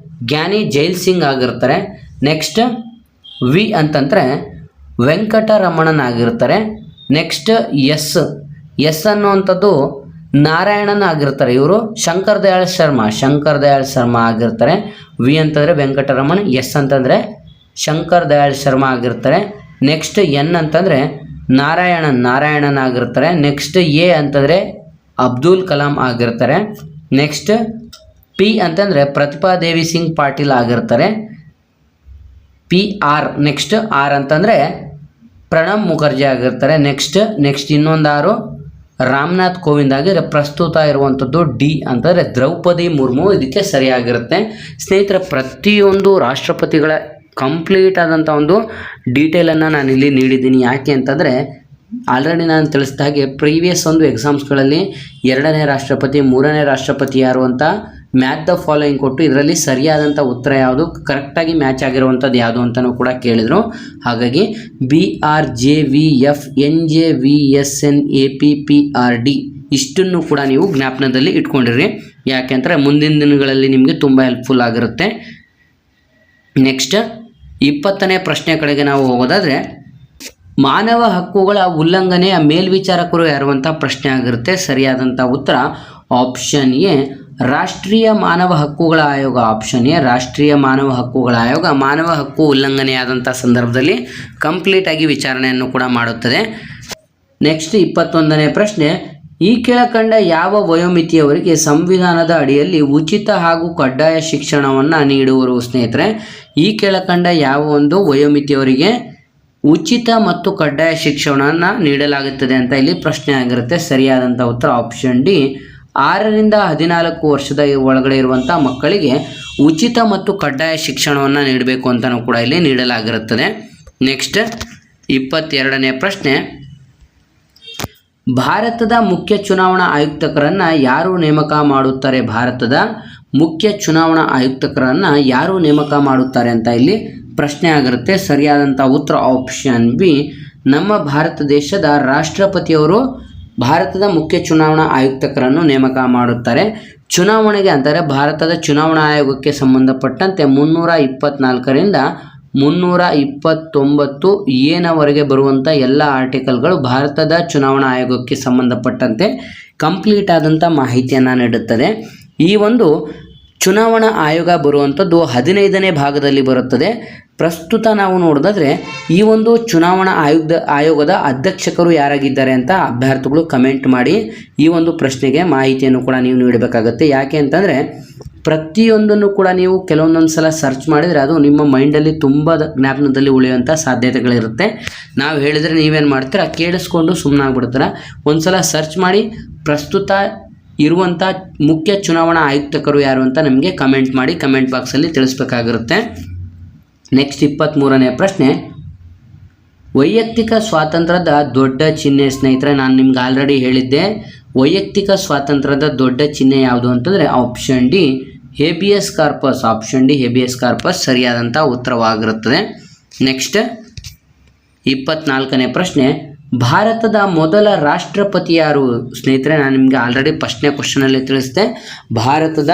ಜ್ಞಾನಿ ಜೈಲ್ ಸಿಂಗ್ ಆಗಿರ್ತಾರೆ. ನೆಕ್ಸ್ಟ್ ವಿ ಅಂತಂದರೆ ವೆಂಕಟರಮಣನ್ ಆಗಿರ್ತಾರೆ. ನೆಕ್ಸ್ಟ್ ಎಸ್ ಅನ್ನುವಂಥದ್ದು ನಾರಾಯಣನ್ ಆಗಿರ್ತಾರೆ. ಇವರು ಶಂಕರ್ ದಯಾಳ್ ಶರ್ಮಾ ಆಗಿರ್ತಾರೆ. ವಿ ಅಂತಂದರೆ ವೆಂಕಟರಮಣ್, ಎಸ್ ಅಂತಂದರೆ ಶಂಕರ್ ದಯಾಳ್ ಶರ್ಮಾ ಆಗಿರ್ತಾರೆ. ನೆಕ್ಸ್ಟ್ ಎನ್ ಅಂತಂದರೆ ನಾರಾಯಣನ್ ಆಗಿರ್ತಾರೆ. ನೆಕ್ಸ್ಟ್ ಎ ಅಂತಂದರೆ ಅಬ್ದುಲ್ ಕಲಾಂ ಆಗಿರ್ತಾರೆ. ನೆಕ್ಸ್ಟ್ ಪಿ ಅಂತಂದರೆ ಪ್ರತಿಭಾ ದೇವಿ ಸಿಂಗ್ ಪಾಟೀಲ್ ಆಗಿರ್ತಾರೆ. ನೆಕ್ಸ್ಟ್ ಆರ್ ಅಂತಂದರೆ ಪ್ರಣಬ್ ಮುಖರ್ಜಿ ಆಗಿರ್ತಾರೆ. ನೆಕ್ಸ್ಟ್ ಇನ್ನೊಂದು ಆರು ರಾಮನಾಥ್ ಕೋವಿಂದ್ ಆಗಿದ್ರೆ ಪ್ರಸ್ತುತ ಇರುವಂಥದ್ದು ಡಿ ಅಂತಂದರೆ ದ್ರೌಪದಿ ಮುರ್ಮು ಇದಕ್ಕೆ ಸರಿಯಾಗಿರುತ್ತೆ. ಸ್ನೇಹಿತರೆ, ಪ್ರತಿಯೊಂದು ರಾಷ್ಟ್ರಪತಿಗಳ ಕಂಪ್ಲೀಟ್ ಆದಂಥ ಒಂದು ಡೀಟೇಲನ್ನು ನಾನು ಇಲ್ಲಿ ನೀಡಿದ್ದೀನಿ. ಯಾಕೆ ಅಂತಂದರೆ ಆಲ್ರೆಡಿ ನಾನು ತಿಳಿಸಿದ ಹಾಗೆ ಪ್ರೀವಿಯಸ್ ಒಂದು ಎಕ್ಸಾಮ್ಸ್ಗಳಲ್ಲಿ 2ನೇ ರಾಷ್ಟ್ರಪತಿ 3ನೇ ರಾಷ್ಟ್ರಪತಿ ಯಾರು ಅಂತ ಮ್ಯಾಚ್ ದ ಫಾಲೋಯಿಂಗ್ ಕೊಟ್ಟು ಇದರಲ್ಲಿ ಸರಿಯಾದಂಥ ಉತ್ತರ ಯಾವುದು, ಕರೆಕ್ಟಾಗಿ ಮ್ಯಾಚ್ ಆಗಿರುವಂಥದ್ದು ಯಾವುದು ಅಂತಲೂ ಕೂಡ ಕೇಳಿದರು. ಹಾಗಾಗಿ BRJVF NJVSN APPRD ಇಷ್ಟನ್ನು ಕೂಡ ನೀವು ಜ್ಞಾಪನದಲ್ಲಿ ಇಟ್ಕೊಂಡಿರಿ. ಯಾಕೆಂದರೆ ಮುಂದಿನ ದಿನಗಳಲ್ಲಿ ನಿಮಗೆ ತುಂಬ ಹೆಲ್ಪ್ಫುಲ್ ಆಗಿರುತ್ತೆ. ನೆಕ್ಸ್ಟ್ 20ನೇ ಪ್ರಶ್ನೆ ಕಡೆಗೆ ನಾವು ಹೋಗೋದಾದರೆ ಮಾನವ ಹಕ್ಕುಗಳ ಉಲ್ಲಂಘನೆಯ ಮೇಲ್ವಿಚಾರಕರು ಯಾರು ಅಂತ ಪ್ರಶ್ನೆ ಆಗಿರುತ್ತೆ. ಸರಿಯಾದಂಥ ಉತ್ತರ ಆಪ್ಷನ್ ಎ ರಾಷ್ಟ್ರೀಯ ಮಾನವ ಹಕ್ಕುಗಳ ಆಯೋಗ. ಆಪ್ಷನ್ ಎ ರಾಷ್ಟ್ರೀಯ ಮಾನವ ಹಕ್ಕುಗಳ ಆಯೋಗ ಮಾನವ ಹಕ್ಕು ಉಲ್ಲಂಘನೆಯಾದಂಥ ಸಂದರ್ಭದಲ್ಲಿ ಕಂಪ್ಲೀಟಾಗಿ ವಿಚಾರಣೆಯನ್ನು ಕೂಡ ಮಾಡುತ್ತದೆ. ನೆಕ್ಸ್ಟ್ 21ನೇ ಪ್ರಶ್ನೆ, ಈ ಕೆಳಕಂಡ ಯಾವ ವಯೋಮಿತಿಯವರಿಗೆ ಸಂವಿಧಾನದ ಅಡಿಯಲ್ಲಿ ಉಚಿತ ಹಾಗೂ ಕಡ್ಡಾಯ ಶಿಕ್ಷಣವನ್ನು ನೀಡುವರು? ಸ್ನೇಹಿತರೆ, ಈ ಕೆಳಕಂಡ ಯಾವ ಒಂದು ವಯೋಮಿತಿಯವರಿಗೆ ಉಚಿತ ಮತ್ತು ಕಡ್ಡಾಯ ಶಿಕ್ಷಣವನ್ನು ನೀಡಲಾಗುತ್ತದೆ ಅಂತ ಇಲ್ಲಿ ಪ್ರಶ್ನೆ ಆಗಿರುತ್ತೆ. ಸರಿಯಾದಂಥ ಉತ್ತರ ಆಪ್ಷನ್ ಡಿ 6ರಿಂದ 14 ವರ್ಷದ ಒಳಗಡೆ ಇರುವಂಥ ಮಕ್ಕಳಿಗೆ ಉಚಿತ ಮತ್ತು ಕಡ್ಡಾಯ ಶಿಕ್ಷಣವನ್ನು ನೀಡಬೇಕು ಅಂತಲೂ ಕೂಡ ಇಲ್ಲಿ ನೀಡಲಾಗಿರುತ್ತದೆ. ನೆಕ್ಸ್ಟ್ 22ನೇ ಪ್ರಶ್ನೆ, ಭಾರತದ ಮುಖ್ಯ ಚುನಾವಣಾ ಆಯುಕ್ತರನ್ನು ಯಾರು ನೇಮಕ ಮಾಡುತ್ತಾರೆ? ಭಾರತದ ಮುಖ್ಯ ಚುನಾವಣಾ ಆಯುಕ್ತರನ್ನು ಯಾರು ನೇಮಕ ಮಾಡುತ್ತಾರೆ ಅಂತ ಇಲ್ಲಿ ಪ್ರಶ್ನೆ ಆಗಿರುತ್ತೆ. ಸರಿಯಾದಂಥ ಉತ್ತರ ಆಪ್ಷನ್ ಬಿ ನಮ್ಮ ಭಾರತ ದೇಶದ ರಾಷ್ಟ್ರಪತಿಯವರು ಭಾರತದ ಮುಖ್ಯ ಚುನಾವಣಾ ಆಯುಕ್ತರನ್ನು ನೇಮಕ ಮಾಡುತ್ತಾರೆ. ಚುನಾವಣೆಗೆ ಅಂದರೆ ಭಾರತದ ಚುನಾವಣಾ ಆಯೋಗಕ್ಕೆ ಸಂಬಂಧಪಟ್ಟಂತೆ 324ರಿಂದ 329 ಏನವರೆಗೆ ಬರುವಂಥ ಎಲ್ಲ ಆರ್ಟಿಕಲ್ಗಳು ಭಾರತದ ಚುನಾವಣಾ ಆಯೋಗಕ್ಕೆ ಸಂಬಂಧಪಟ್ಟಂತೆ ಕಂಪ್ಲೀಟ್ ಆದಂಥ ಮಾಹಿತಿಯನ್ನು ನೀಡುತ್ತದೆ. ಈ ಒಂದು ಚುನಾವಣಾ ಆಯೋಗ ಬರುವಂಥದ್ದು 15ನೇ ಭಾಗದಲ್ಲಿ ಬರುತ್ತದೆ. ಪ್ರಸ್ತುತ ನಾವು ನೋಡೋದಾದರೆ ಈ ಒಂದು ಚುನಾವಣಾ ಆಯೋಗದ ಅಧ್ಯಕ್ಷರು ಯಾರಾಗಿದ್ದಾರೆ ಅಂತ ಅಭ್ಯರ್ಥಿಗಳು ಕಮೆಂಟ್ ಮಾಡಿ ಈ ಒಂದು ಪ್ರಶ್ನೆಗೆ ಮಾಹಿತಿಯನ್ನು ಕೂಡ ನೀವು ನೀಡಬೇಕಾಗತ್ತೆ. ಯಾಕೆ ಅಂತಂದರೆ ಪ್ರತಿಯೊಂದನ್ನು ಕೂಡ ನೀವು ಕೆಲವೊಂದೊಂದು ಸಲ ಸರ್ಚ್ ಮಾಡಿದರೆ ಅದು ನಿಮ್ಮ ಮೈಂಡಲ್ಲಿ ತುಂಬ ಜ್ಞಾಪನದಲ್ಲಿ ಉಳಿಯುವಂಥ ಸಾಧ್ಯತೆಗಳಿರುತ್ತೆ. ನಾವು ಹೇಳಿದರೆ ನೀವೇನು ಮಾಡ್ತೀರಾ, ಕೇಳಿಸ್ಕೊಂಡು ಸುಮ್ಮನಾಗ್ಬಿಡ್ತೀರ. ಒಂದು ಸಲ ಸರ್ಚ್ ಮಾಡಿ ಪ್ರಸ್ತುತ ಇರುವಂಥ ಮುಖ್ಯ ಚುನಾವಣಾ ಆಯುಕ್ತರು ಯಾರು ಅಂತ ನಮಗೆ ಕಮೆಂಟ್ ಮಾಡಿ ಕಮೆಂಟ್ ಬಾಕ್ಸಲ್ಲಿ ತಿಳಿಸ್ಬೇಕಾಗಿರುತ್ತೆ. ನೆಕ್ಸ್ಟ್ 23ನೇ ಪ್ರಶ್ನೆ, ವೈಯಕ್ತಿಕ ಸ್ವಾತಂತ್ರ್ಯದ ದೊಡ್ಡ ಚಿಹ್ನೆ. ಸ್ನೇಹಿತರೆ, ನಾನು ನಿಮ್ಗೆ ಆಲ್ರೆಡಿ ಹೇಳಿದ್ದೆ ವೈಯಕ್ತಿಕ ಸ್ವಾತಂತ್ರ್ಯದ ದೊಡ್ಡ ಚಿಹ್ನೆ ಯಾವುದು ಅಂತಂದರೆ option D habeas corpus. Option D habeas corpus ಸರಿಯಾದಂಥ ಉತ್ತರವಾಗಿರುತ್ತದೆ. ನೆಕ್ಸ್ಟ್ 24ನೇ ಪ್ರಶ್ನೆ, ಭಾರತದ ಮೊದಲ ರಾಷ್ಟ್ರಪತಿ ಯಾರು? ಸ್ನೇಹಿತರೆ, ನಾನು ನಿಮಗೆ ಆಲ್ರೆಡಿ ಫಸ್ಟ್ನೇ ಕ್ವಶನಲ್ಲಿ ತಿಳಿಸಿದೆ. ಭಾರತದ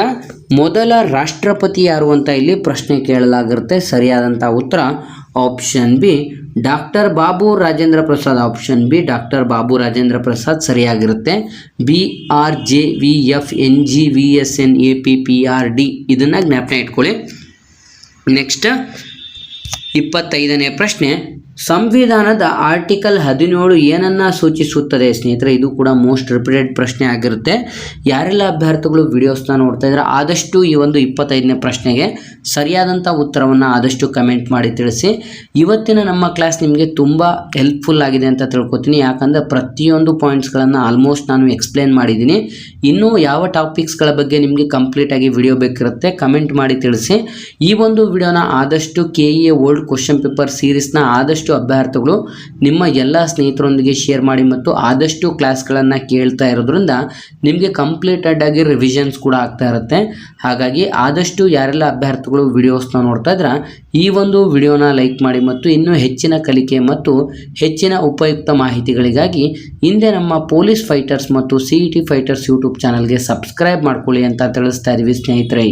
ಮೊದಲ ರಾಷ್ಟ್ರಪತಿ ಯಾರು ಅಂತ ಇಲ್ಲಿ ಪ್ರಶ್ನೆ ಕೇಳಲಾಗಿರುತ್ತೆ. ಸರಿಯಾದಂಥ ಉತ್ತರ option B doctor Babu Rajendra Prasad. Option B doctor Babu Rajendra Prasad ಸರಿಯಾಗಿರುತ್ತೆ. BRJVFNGVSNAPPRD ಇದನ್ನು ಜ್ಞಾಪನ ಇಟ್ಕೊಳ್ಳಿ. ನೆಕ್ಸ್ಟ್ 25ನೇ ಪ್ರಶ್ನೆ, ಸಂವಿಧಾನದ ಆರ್ಟಿಕಲ್ 17 ಏನನ್ನು ಸೂಚಿಸುತ್ತದೆ? ಸ್ನೇಹಿತರೆ, ಇದು ಕೂಡ ಮೋಸ್ಟ್ ರಿಪೀಟೆಡ್ ಪ್ರಶ್ನೆ ಆಗಿರುತ್ತೆ. ಯಾರೆಲ್ಲ ಅಭ್ಯರ್ಥಿಗಳು ವಿಡಿಯೋಸ್ನ ನೋಡ್ತಾ ಇದ್ದಾರೆ ಆದಷ್ಟು ಈ ಒಂದು 25ನೇ ಪ್ರಶ್ನೆಗೆ ಸರಿಯಾದಂಥ ಉತ್ತರವನ್ನು ಆದಷ್ಟು ಕಮೆಂಟ್ ಮಾಡಿ ತಿಳಿಸಿ. ಇವತ್ತಿನ ನಮ್ಮ ಕ್ಲಾಸ್ ನಿಮಗೆ ತುಂಬ ಹೆಲ್ಪ್ಫುಲ್ ಆಗಿದೆ ಅಂತ ತಿಳ್ಕೊತೀನಿ. ಯಾಕಂದರೆ ಪ್ರತಿಯೊಂದು ಪಾಯಿಂಟ್ಸ್ಗಳನ್ನು ಆಲ್ಮೋಸ್ಟ್ ನಾನು ಎಕ್ಸ್ಪ್ಲೇನ್ ಮಾಡಿದ್ದೀನಿ. ಇನ್ನೂ ಯಾವ ಟಾಪಿಕ್ಸ್ಗಳ ಬಗ್ಗೆ ನಿಮಗೆ ಕಂಪ್ಲೀಟಾಗಿ ವಿಡಿಯೋ ಬೇಕಿರುತ್ತೆ ಕಮೆಂಟ್ ಮಾಡಿ ತಿಳಿಸಿ. ಈ ಒಂದು ವಿಡಿಯೋನ ಆದಷ್ಟು KEA ಓಲ್ಡ್ ಕ್ವಶನ್ ಪೇಪರ್ ಸೀರೀಸ್ನ ಆದಷ್ಟು ಅಭ್ಯರ್ಥಿಗಳು ನಿಮ್ಮ ಎಲ್ಲ ಸ್ನೇಹಿತರೊಂದಿಗೆ ಶೇರ್ ಮಾಡಿ ಮತ್ತು ಆದಷ್ಟು ಕ್ಲಾಸ್ಗಳನ್ನು ಕೇಳ್ತಾ ಇರೋದ್ರಿಂದ ನಿಮಗೆ ಕಂಪ್ಲೀಟೆಡ್ ಆಗಿ ರಿವಿಷನ್ಸ್ ಕೂಡ ಆಗ್ತಾ ಇರುತ್ತೆ. ಹಾಗಾಗಿ ಆದಷ್ಟು ಯಾರೆಲ್ಲ ಅಭ್ಯರ್ಥಿಗಳು ವಿಡಿಯೋಸ್ನ ನೋಡ್ತಾ ಇದ್ರೆ ಈ ಒಂದು ವಿಡಿಯೋನ ಲೈಕ್ ಮಾಡಿ ಮತ್ತು ಇನ್ನೂ ಹೆಚ್ಚಿನ ಕಲಿಕೆ ಮತ್ತು ಹೆಚ್ಚಿನ ಉಪಯುಕ್ತ ಮಾಹಿತಿಗಳಿಗಾಗಿ ಹಿಂದೆ ನಮ್ಮ ಪೊಲೀಸ್ ಫೈಟರ್ಸ್ ಮತ್ತು CET ಫೈಟರ್ಸ್ ಯೂಟ್ಯೂಬ್ ಚಾನಲ್ಗೆ ಸಬ್ಸ್ಕ್ರೈಬ್ ಮಾಡ್ಕೊಳ್ಳಿ ಅಂತ ತಿಳಿಸ್ತಾ ಇದ್ದೀವಿ ಸ್ನೇಹಿತರೆ.